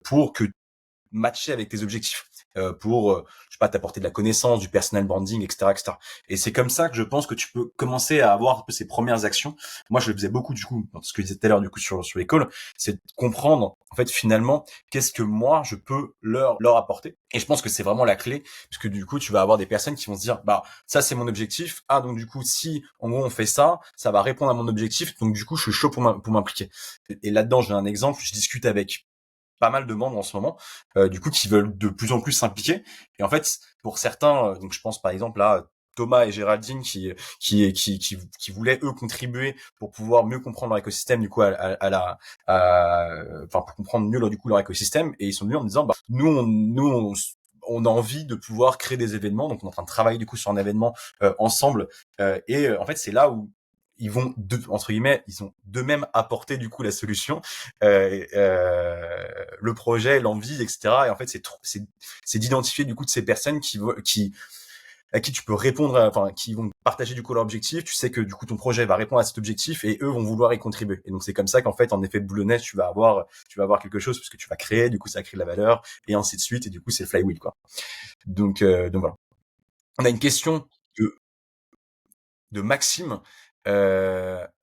pour que matcher avec tes objectifs, pour, je sais pas, t'apporter de la connaissance, du personal branding, etc., etc. Et c'est comme ça que je pense que tu peux commencer à avoir un peu ces premières actions. Moi, je le faisais beaucoup, du coup, dans ce que je disais tout à l'heure, du coup, sur les calls, c'est de comprendre, en fait, finalement, qu'est-ce que moi, je peux leur apporter. Et je pense que c'est vraiment la clé, parce que du coup, tu vas avoir des personnes qui vont se dire, bah, ça, c'est mon objectif. Ah, donc, du coup, si, en gros, on fait ça, ça va répondre à mon objectif. Donc, du coup, je suis chaud pour m'impliquer. Et là-dedans, j'ai un exemple, je discute avec pas mal de membres en ce moment, du coup, qui veulent de plus en plus s'impliquer. Et en fait, pour certains, donc je pense par exemple à Thomas et Géraldine qui voulaient eux contribuer pour pouvoir mieux comprendre leur écosystème, du coup, enfin pour comprendre mieux du coup leur écosystème. Et ils sont venus en me disant, bah, on a envie de pouvoir créer des événements, donc on est en train de travailler du coup sur un événement ensemble. En fait, c'est là où entre guillemets, ils ont d'eux-mêmes apporté du coup la solution, le projet, l'envie, etc. Et en fait, c'est d'identifier du coup de ces personnes à qui tu peux répondre, enfin, qui vont partager du coup leur objectif. Tu sais que du coup ton projet va répondre à cet objectif et eux vont vouloir y contribuer. Et donc c'est comme ça qu'en fait, en effet de boule de neige, tu vas avoir quelque chose parce que tu vas créer, du coup ça crée de la valeur et ainsi de suite. Et du coup c'est le flywheel quoi. Donc voilà. On a une question de, de Maxime.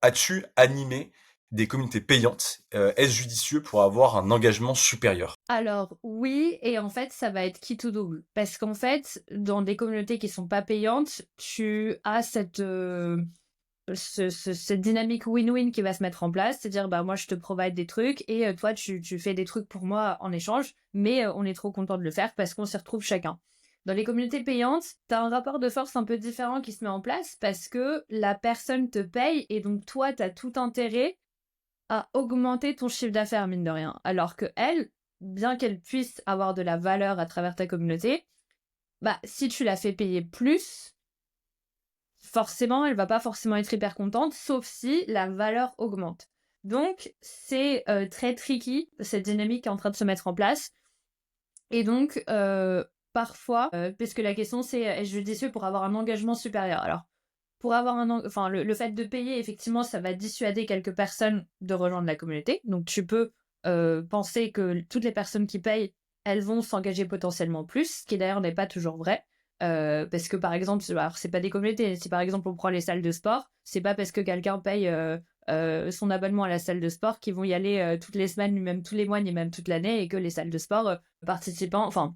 As-tu animé des communautés payantes, est-ce judicieux pour avoir un engagement supérieur? Alors oui, et en fait, ça va être qui tout double. Parce qu'en fait, dans des communautés qui sont pas payantes, tu as cette dynamique win-win qui va se mettre en place. C'est-à-dire, bah, moi, je te provide des trucs et toi, tu fais des trucs pour moi en échange, mais on est trop content de le faire parce qu'on s'y retrouve chacun. Dans les communautés payantes, tu as un rapport de force un peu différent qui se met en place parce que la personne te paye et donc toi, tu as tout intérêt à augmenter ton chiffre d'affaires, mine de rien. Alors que elle, bien qu'elle puisse avoir de la valeur à travers ta communauté, bah, si tu la fais payer plus, forcément, elle va pas forcément être hyper contente, sauf si la valeur augmente. Donc, c'est très tricky, cette dynamique qui est en train de se mettre en place. Et donc, parfois, puisque la question c'est est-ce judicieux pour avoir un engagement supérieur? Alors, pour avoir enfin, le fait de payer, effectivement, ça va dissuader quelques personnes de rejoindre la communauté. Donc, tu peux penser que toutes les personnes qui payent, elles vont s'engager potentiellement plus, ce qui d'ailleurs n'est pas toujours vrai. Parce que par exemple, alors c'est pas des communautés, si par exemple on prend les salles de sport, c'est pas parce que quelqu'un paye son abonnement à la salle de sport qu'ils vont y aller toutes les semaines, ni même tous les mois, ni même toute l'année, et que les salles de sport participants, enfin,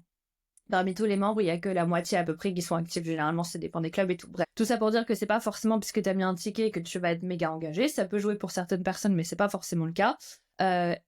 parmi tous les membres, il y a que la moitié à peu près qui sont actifs. Généralement, ça dépend des clubs et tout. Bref, tout ça pour dire que c'est pas forcément puisque tu as mis un ticket que tu vas être méga engagé. Ça peut jouer pour certaines personnes, mais c'est pas forcément le cas.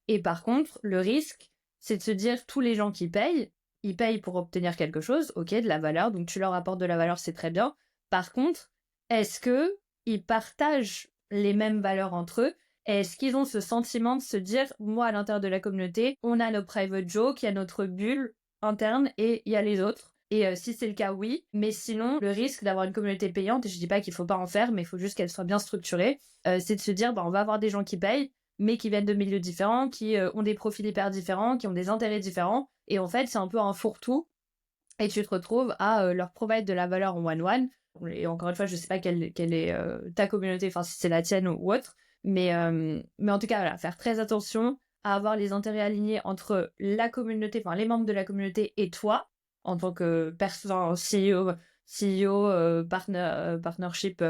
Et par contre, le risque, c'est de se dire tous les gens qui payent, ils payent pour obtenir quelque chose, ok, de la valeur. Donc tu leur apportes de la valeur, c'est très bien. Par contre, est-ce que ils partagent les mêmes valeurs entre eux? Est-ce qu'ils ont ce sentiment de se dire, moi, à l'intérieur de la communauté, on a nos private jokes, il y a notre bulle interne et il y a les autres. Et si c'est le cas, oui. Mais sinon, le risque d'avoir une communauté payante, et je dis pas qu'il faut pas en faire, mais il faut juste qu'elle soit bien structurée, c'est de se dire, bah, on va avoir des gens qui payent, mais qui viennent de milieux différents, qui ont des profils hyper différents, qui ont des intérêts différents. Et en fait, c'est un peu un fourre-tout. Et tu te retrouves à leur provider de la valeur en one-one. Et encore une fois, je sais pas quelle est ta communauté, enfin si c'est la tienne ou autre. Mais en tout cas, voilà, faire très attention à avoir les intérêts alignés entre la communauté, enfin les membres de la communauté et toi, en tant que personne, CEO, partnership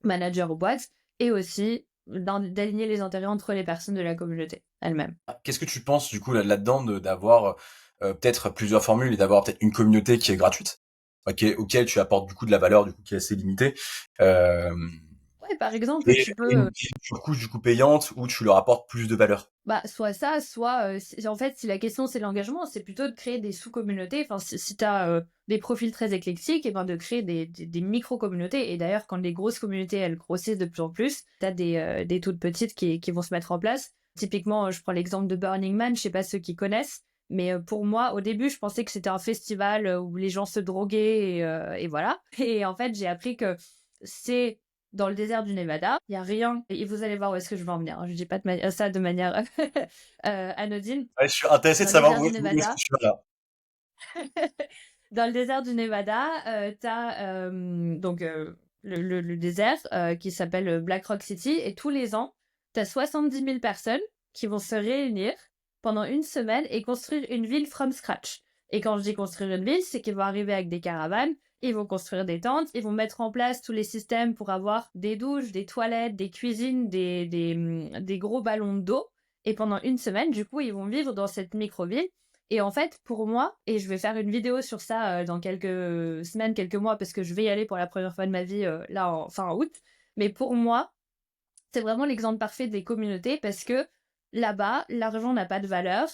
manager ou boîte, et aussi d'aligner les intérêts entre les personnes de la communauté elle-même. Qu'est-ce que tu penses du coup là-dedans d'avoir peut-être plusieurs formules et d'avoir peut-être une communauté qui est gratuite, auquel tu apportes du coup de la valeur du coup qui est assez limitée, euh, Ouais, par exemple, et tu une peux qui est du coup payante où tu leur apportes plus de valeur. bah, soit ça, soit en fait, si la question c'est l'engagement, c'est plutôt de créer des sous-communautés. Enfin, si tu as des profils très éclectiques, et ben de créer des micro-communautés. Et d'ailleurs, quand les grosses communautés elles grossissent de plus en plus, tu as des toutes petites qui vont se mettre en place. Typiquement, je prends l'exemple de Burning Man, je sais pas ceux qui connaissent, mais pour moi, au début, je pensais que c'était un festival où les gens se droguaient et voilà. Et en fait, j'ai appris que c'est dans le désert du Nevada. Il n'y a rien. Et vous allez voir où est-ce que je veux en venir. Je dis pas ça de manière anodine. Ouais, je suis intéressé de Dans le savoir désert où du est-ce que Nevada, tu vas là. dans le désert du Nevada, tu as donc le désert qui s'appelle Black Rock City. Et tous les ans, tu as 70 000 personnes qui vont se réunir pendant une semaine et construire une ville from scratch. Et quand je dis construire une ville, c'est qu'ils vont arriver avec des caravanes, ils vont construire des tentes, ils vont mettre en place tous les systèmes pour avoir des douches, des toilettes, des cuisines, des gros ballons d'eau. Et pendant une semaine, du coup, ils vont vivre dans cette micro-ville. Et en fait, pour moi, et je vais faire une vidéo sur ça dans quelques semaines, quelques mois, parce que je vais y aller pour la première fois de ma vie là en fin août. Mais pour moi, c'est vraiment l'exemple parfait des communautés parce que là-bas, l'argent n'a pas de valeur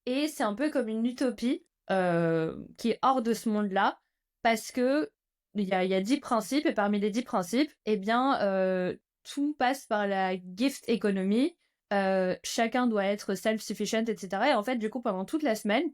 et c'est un peu comme une utopie qui est hors de ce monde-là parce que il y a 10 principes et parmi les 10 principes, eh bien, tout passe par la gift economy. Chacun doit être self-sufficient, etc. Et en fait, du coup, pendant toute la semaine,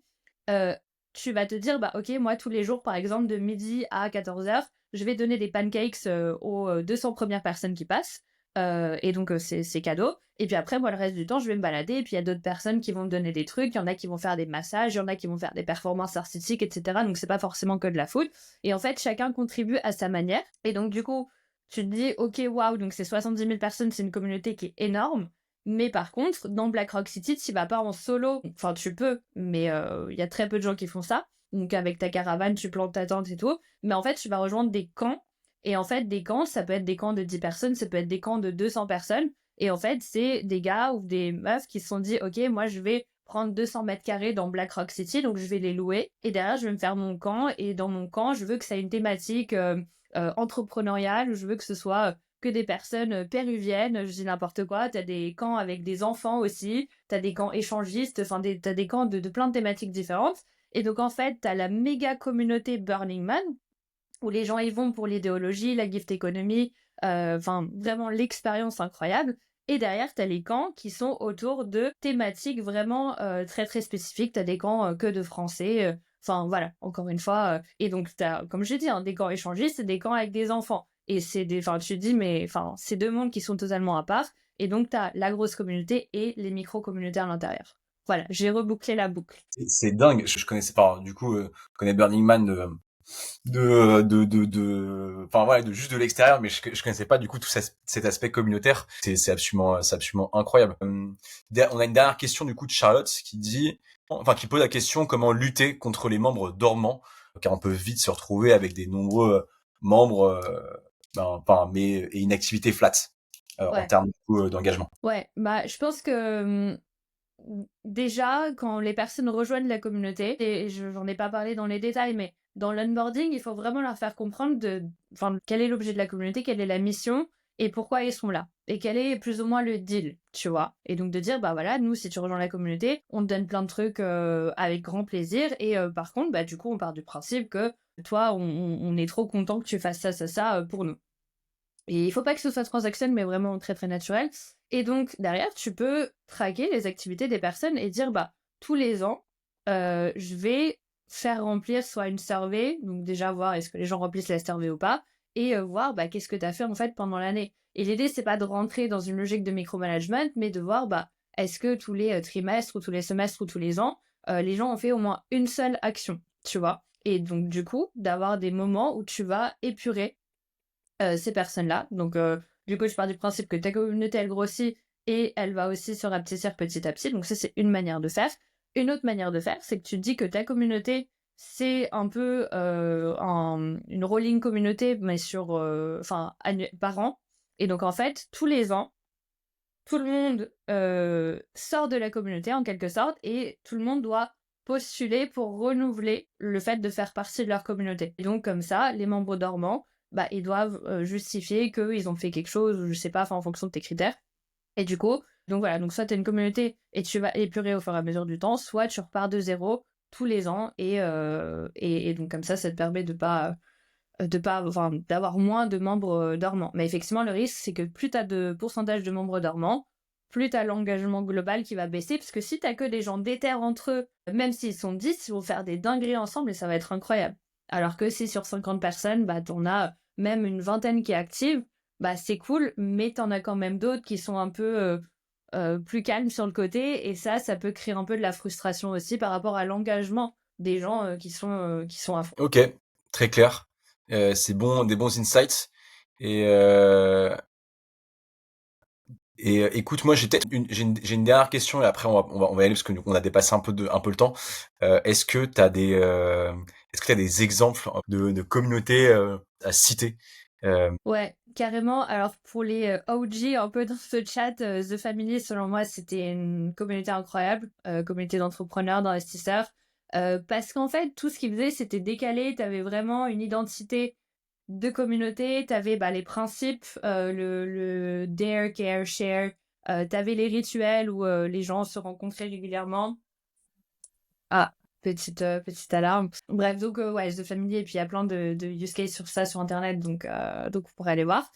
euh, tu vas te dire, bah ok, moi, tous les jours, par exemple, de midi à 14h, je vais donner des pancakes aux 200 premières personnes qui passent. Et donc, c'est cadeau. Et puis après, moi, le reste du temps, je vais me balader. Et puis, il y a d'autres personnes qui vont me donner des trucs. Il y en a qui vont faire des massages. Il y en a qui vont faire des performances artistiques, etc. Donc, c'est pas forcément que de la food. Et en fait, chacun contribue à sa manière. Et donc, du coup, tu te dis, ok, waouh, donc c'est 70 000 personnes. C'est une communauté qui est énorme. Mais par contre, dans Black Rock City, tu vas pas en solo. Enfin, tu peux, mais il y a très peu de gens qui font ça. Donc, avec ta caravane, tu plantes ta tente et tout. Mais en fait, tu vas rejoindre des camps et en fait, des camps, ça peut être des camps de 10 personnes, ça peut être des camps de 200 personnes. Et en fait, c'est des gars ou des meufs qui se sont dit, OK, moi, je vais prendre 200 mètres carrés dans Black Rock City, donc je vais les louer. Et derrière, je vais me faire mon camp. Et dans mon camp, je veux que ça ait une thématique entrepreneuriale. Je veux que ce soit que des personnes péruviennes, je dis n'importe quoi. T'as des camps avec des enfants aussi. T'as des camps échangistes. Enfin, t'as des camps de plein de thématiques différentes. Et donc, en fait, t'as la méga communauté Burning Man, où les gens y vont pour l'idéologie, la gift economy, enfin vraiment l'expérience incroyable. Et derrière, tu as les camps qui sont autour de thématiques vraiment très très spécifiques. Tu as des camps que de français. Enfin voilà, encore une fois. Et donc, tu as, comme je dis, hein, des camps échangistes et des camps avec des enfants. Et c'est des. Enfin, tu te dis, mais enfin, c'est deux mondes qui sont totalement à part. Et donc, tu as la grosse communauté et les micro-communautés à l'intérieur. Voilà, j'ai rebouclé la boucle. C'est dingue. Je connaissais pas. Du coup, je connais Burning Man enfin voilà, de juste de l'extérieur, mais je connaissais pas du coup tout cet aspect communautaire. C'est absolument incroyable. On a une dernière question du coup de Charlotte qui pose la question comment lutter contre les membres dormants, car on peut vite se retrouver avec des nombreux membres, et une activité flat en Ouais. termes du coup, d'engagement. Ouais, bah, je pense que déjà, quand les personnes rejoignent la communauté, et j'en ai pas parlé dans les détails, mais dans l'onboarding, il faut vraiment leur faire comprendre enfin, quel est l'objet de la communauté, quelle est la mission et pourquoi ils sont là. Et quel est plus ou moins le deal, tu vois. Et donc de dire, bah voilà, nous, si tu rejoins la communauté, on te donne plein de trucs avec grand plaisir. Et par contre, bah du coup, on part du principe que toi, on est trop content que tu fasses ça pour nous. Et il faut pas que ce soit transactionnel, mais vraiment très très naturel. Et donc, derrière, tu peux traquer les activités des personnes et dire, bah, tous les ans, je vais faire remplir soit une survey, donc déjà voir est-ce que les gens remplissent la survey ou pas, et voir, bah, qu'est-ce que tu as fait en fait pendant l'année. Et l'idée, c'est pas de rentrer dans une logique de micromanagement, mais de voir, bah, est-ce que tous les trimestres ou tous les semestres ou tous les ans, les gens ont fait au moins une seule action, tu vois. Et donc, du coup, d'avoir des moments où tu vas épurer ces personnes-là. Donc, du coup, je pars du principe que ta communauté, elle grossit et elle va aussi se rapetisser petit à petit. Donc, ça, c'est une manière de faire. Une autre manière de faire, c'est que tu dis que ta communauté, c'est un peu une rolling communauté, mais sur, enfin, par an. Et donc, en fait, tous les ans, tout le monde sort de la communauté, en quelque sorte, et tout le monde doit postuler pour renouveler le fait de faire partie de leur communauté. Et donc, comme ça, les membres dormants, bah, ils doivent justifier qu'ils ont fait quelque chose, ou je sais pas, en fonction de tes critères. Et du coup, donc voilà, donc soit tu as une communauté et tu vas épurer au fur et à mesure du temps, soit tu repars de zéro tous les ans, et donc comme ça te permet enfin, d'avoir moins de membres dormants. Mais effectivement, le risque, c'est que plus tu as de pourcentage de membres dormants, plus tu as l'engagement global qui va baisser, parce que si tu que des gens déter entre eux, même s'ils sont 10, ils vont faire des dingueries ensemble et ça va être incroyable. Alors que si sur 50 personnes, bah, t'en as même une vingtaine qui est active, bah, c'est cool, mais t'en as quand même d'autres qui sont un peu plus calmes sur le côté, et ça peut créer un peu de la frustration aussi par rapport à l'engagement des gens qui sont à fond. Ok, très clair. C'est bon, des bons insights. Et, écoute, moi j'ai une dernière question et après on va y aller parce que on a dépassé un peu le temps. Est-ce que t'as des exemples de communautés à citer? Ouais, carrément. Alors pour les OG un peu dans ce chat, The Family, selon moi, c'était une communauté incroyable, communauté d'entrepreneurs, d'investisseurs, parce qu'en fait, tout ce qu'ils faisaient, c'était décalé. T'avais vraiment une identité de communauté, t'avais bah, les principes, le Dare, Care, Share, t'avais les rituels où les gens se rencontraient régulièrement. Ah, petite alarme. Bref, donc ouais, The Family, et puis il y a plein de use cases sur ça sur Internet, donc vous pourrez aller voir.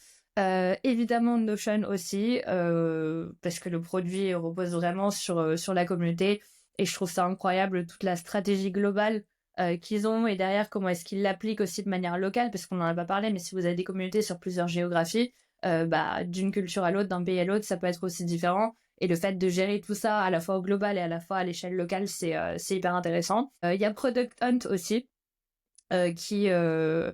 Évidemment, Notion aussi, parce que le produit repose vraiment sur la communauté, et je trouve ça incroyable, toute la stratégie globale qu'ils ont, et derrière, comment est-ce qu'ils l'appliquent aussi de manière locale, parce qu'on n'en a pas parlé, mais si vous avez des communautés sur plusieurs géographies, bah, d'une culture à l'autre, d'un pays à l'autre, ça peut être aussi différent. Et le fait de gérer tout ça à la fois au global et à la fois à l'échelle locale, c'est hyper intéressant. Il y a Product Hunt aussi, euh, qui, euh,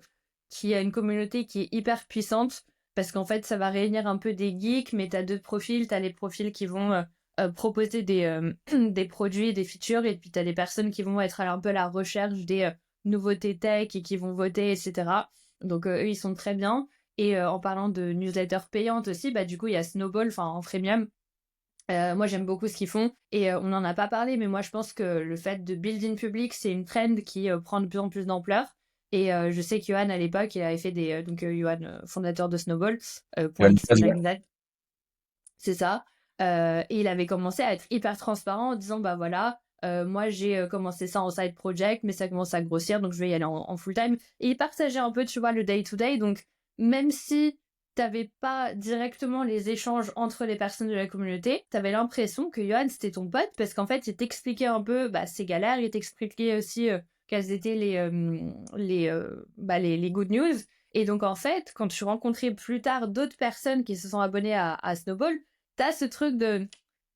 qui a une communauté qui est hyper puissante, parce qu'en fait, ça va réunir un peu des geeks, mais tu as deux profils. Tu as les profils qui vont proposer des produits, des features, et puis tu as des personnes qui vont être un peu à la recherche des nouveautés tech et qui vont voter, etc. Donc eux, ils sont très bien. Et en parlant de newsletter payante aussi, bah du coup il y a Snowball, enfin en freemium. Moi j'aime beaucoup ce qu'ils font et on n'en a pas parlé, mais moi je pense que le fait de build in public, c'est une trend qui prend de plus en plus d'ampleur. Et je sais que Johan à l'époque, il avait fait des donc Johan, fondateur de Snowball, Johan .xyz, Lopez, ouais. c'est ça. Et il avait commencé à être hyper transparent en disant bah voilà, moi j'ai commencé ça en side project, mais ça commence à grossir, donc je vais y aller en full time. Et il partageait un peu, tu vois, le day to day. Donc même si t'avais pas directement les échanges entre les personnes de la communauté, t'avais l'impression que Johan c'était ton pote parce qu'en fait il t'expliquait un peu bah, ses galères, il t'expliquait aussi quelles étaient les good news. Et donc en fait, quand tu rencontrais plus tard d'autres personnes qui se sont abonnées à Snowball, t'as ce truc de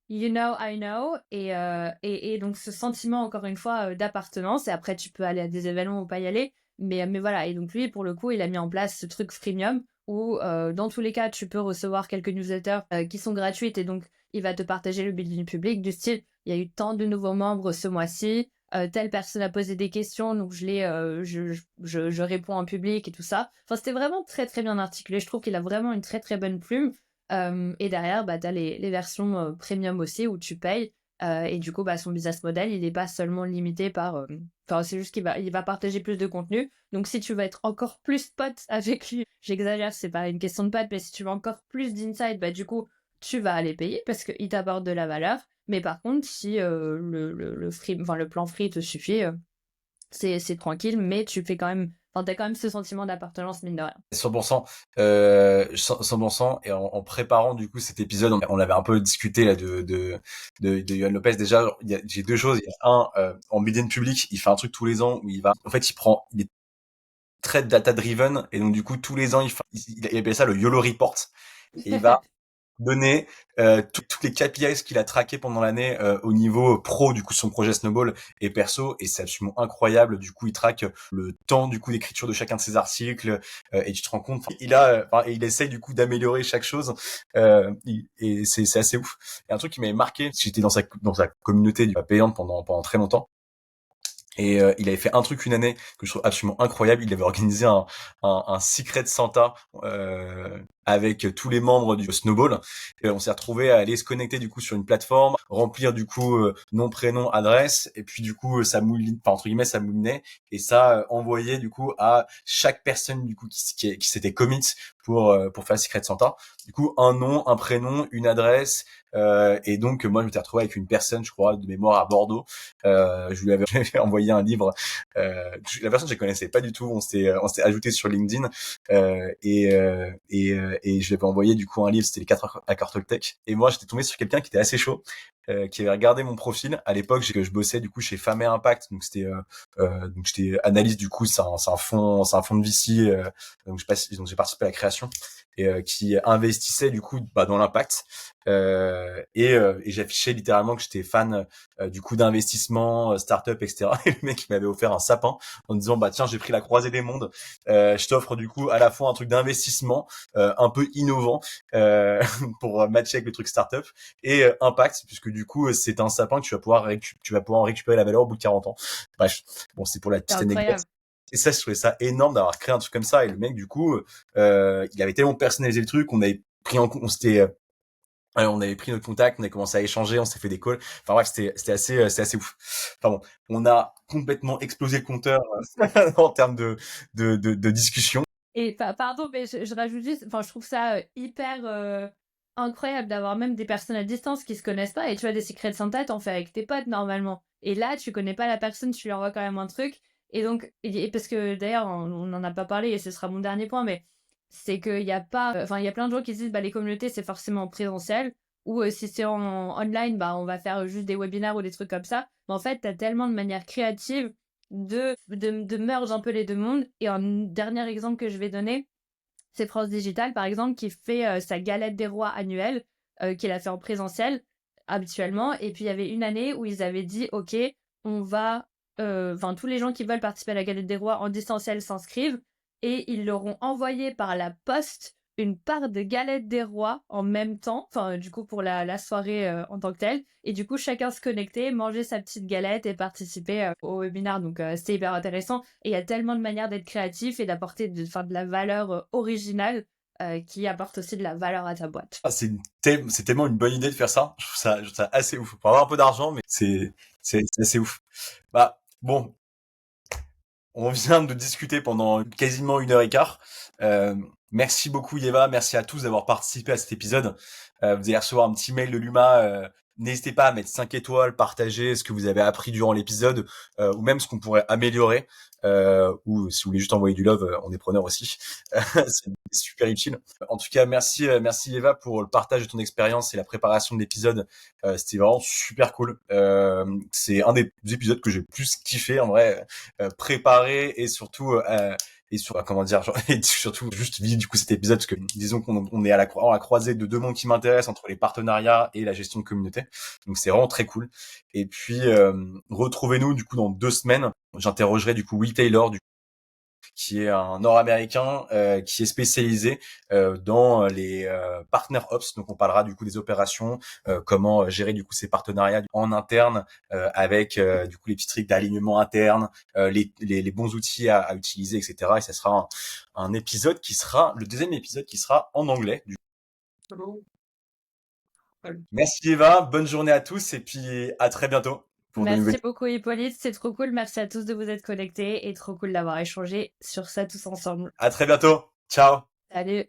you know, I know, et donc ce sentiment, encore une fois, d'appartenance. Et après, tu peux aller à des événements ou pas y aller. Mais voilà, et donc lui, pour le coup, il a mis en place ce truc freemium où, dans tous les cas, tu peux recevoir quelques newsletters qui sont gratuites et donc il va te partager le building public du style, il y a eu tant de nouveaux membres ce mois-ci, telle personne a posé des questions, donc je réponds en public et tout ça. Enfin, c'était vraiment très très bien articulé. Je trouve qu'il a vraiment une très très bonne plume. Et derrière, bah, tu as les versions premium aussi où tu payes. Et du coup, bah, son business model, il n'est pas seulement limité par. Enfin, c'est juste il va partager plus de contenu. Donc, si tu veux être encore plus pote avec lui, j'exagère, c'est pas une question de pote, mais si tu veux encore plus d'insight, bah, du coup, tu vas aller payer parce qu'il t'apporte de la valeur. Mais par contre, si le plan free te suffit, c'est tranquille, mais tu fais quand même. Enfin, t'as quand même ce sentiment d'appartenance, mine de rien. 100%, 100%. Et en préparant du coup cet épisode, on avait un peu discuté là de Yohan Lopez. Déjà, j'ai deux choses. Il y a un, en building public, il fait un truc tous les ans où en fait, il est très data driven et donc du coup tous les ans il appelle ça le YOLO report et il va donner toutes les KPIs qu'il a traqués pendant l'année au niveau pro du coup son projet Snowball et perso, et c'est absolument incroyable. Du coup il traque le temps du coup d'écriture de chacun de ses articles, et tu te rends compte il essaye du coup d'améliorer chaque chose, et c'est assez ouf. Et un truc qui m'avait marqué, j'étais dans sa communauté payante pendant très longtemps. Et il avait fait un truc une année que je trouve absolument incroyable. Il avait organisé un Secret Santa avec tous les membres du Snowball. Et on s'est retrouvé à aller se connecter du coup sur une plateforme, remplir du coup nom, prénom, adresse, et puis du coup ça mouline, enfin entre guillemets ça moulinait, et ça envoyait du coup à chaque personne du coup qui s'était commit pour faire le Secret Santa. Du coup un nom, un prénom, une adresse. Et donc moi je m'étais retrouvé avec une personne, je crois, de mémoire à Bordeaux. Je lui avais envoyé un livre. La personne je ne connaissais pas du tout. On s'était ajouté sur LinkedIn, et je lui avais envoyé du coup un livre. C'était les 4 accords Toltec. Et moi j'étais tombé sur quelqu'un qui était assez chaud, qui avait regardé mon profil. À l'époque, je bossais du coup chez Femme et Impact, donc donc j'étais analyste du coup. C'est un fonds de VC, donc j'ai participé à la création, et qui investissait du coup dans l'impact, et j'affichais littéralement que j'étais fan du coup d'investissement, start-up, etc. Et le mec il m'avait offert un sapin en me disant bah tiens, j'ai pris la croisée des mondes, je t'offre du coup à la fois un truc d'investissement un peu innovant, pour matcher avec le truc start-up, et impact, puisque du coup c'est un sapin que tu vas pouvoir en récupérer la valeur au bout de 40 ans. Bref, bon, c'est pour la C'est petite anecdote. incroyable. Et ça, je trouvais ça énorme d'avoir créé un truc comme ça. Et le mec, du coup, il avait tellement personnalisé le truc, on avait pris on avait pris notre contact, on avait commencé à échanger, on s'est fait des calls. Enfin bref, c'était assez ouf. Enfin bon, on a complètement explosé le compteur en termes de discussion. Et pardon, mais je rajoute juste, enfin, je trouve ça hyper incroyable d'avoir même des personnes à distance qui se connaissent pas. Et tu vois, des secrets de Santa, t'en fais avec tes potes normalement. Et là, tu connais pas la personne, tu lui envoies quand même un truc. Et donc, parce que d'ailleurs, on n'en a pas parlé et ce sera mon dernier point, mais c'est qu'il y a pas, enfin, il y a plein de gens qui se disent, bah, les communautés, c'est forcément en présentiel. Ou si c'est en online, bah, on va faire juste des webinaires ou des trucs comme ça. Mais en fait, t'as tellement de manière créative de merge un peu les deux mondes. Et un dernier exemple que je vais donner, c'est France Digital, par exemple, qui fait sa galette des rois annuelle, qu'il a fait en présentiel habituellement. Et puis, il y avait une année où ils avaient dit, OK, on va... Enfin, tous les gens qui veulent participer à la galette des rois en distanciel s'inscrivent et ils leur ont envoyé par la poste une part de galette des rois en même temps, enfin du coup pour la soirée en tant que telle. Et du coup chacun se connectait, mangeait sa petite galette et participait au webinaire. Donc c'était hyper intéressant. Et il y a tellement de manières d'être créatif et d'apporter de la valeur originale qui apporte aussi de la valeur à ta boîte. Ah, c'est tellement une bonne idée de faire ça. Je trouve ça assez ouf. Pour avoir un peu d'argent, mais c'est assez ouf. Bah, bon, on vient de discuter pendant quasiment 1 heure et quart. Merci beaucoup Yeva, merci à tous d'avoir participé à cet épisode. Vous allez recevoir un petit mail de Luma. N'hésitez pas à mettre 5 étoiles, partager ce que vous avez appris durant l'épisode, ou même ce qu'on pourrait améliorer. Ou si vous voulez juste envoyer du love, on est preneur aussi. C'est super utile. En tout cas, merci Eva pour le partage de ton expérience et la préparation de l'épisode. C'était vraiment super cool. C'est un des épisodes que j'ai le plus kiffé en vrai, préparé et sur comment dire et surtout juste vivre du coup cet épisode parce que disons qu'on est à la croisée de deux mondes qui m'intéressent entre les partenariats et la gestion de communauté, donc c'est vraiment très cool. Et puis retrouvez-nous du coup dans 2 semaines. J'interrogerai du coup Will Taylor, qui est un Nord-américain qui est spécialisé dans les partner ops. Donc on parlera du coup des opérations, comment gérer du coup ces partenariats en interne avec du coup les petits trucs d'alignement interne, les bons outils à utiliser, etc. Et ça sera un épisode qui sera le deuxième épisode qui sera en anglais. Merci Eva, bonne journée à tous et puis à très bientôt pour de nouvelles. Merci beaucoup Hippolyte, c'est trop cool. Merci à tous de vous être connectés et trop cool d'avoir échangé sur ça tous ensemble. À très bientôt. Ciao. Salut!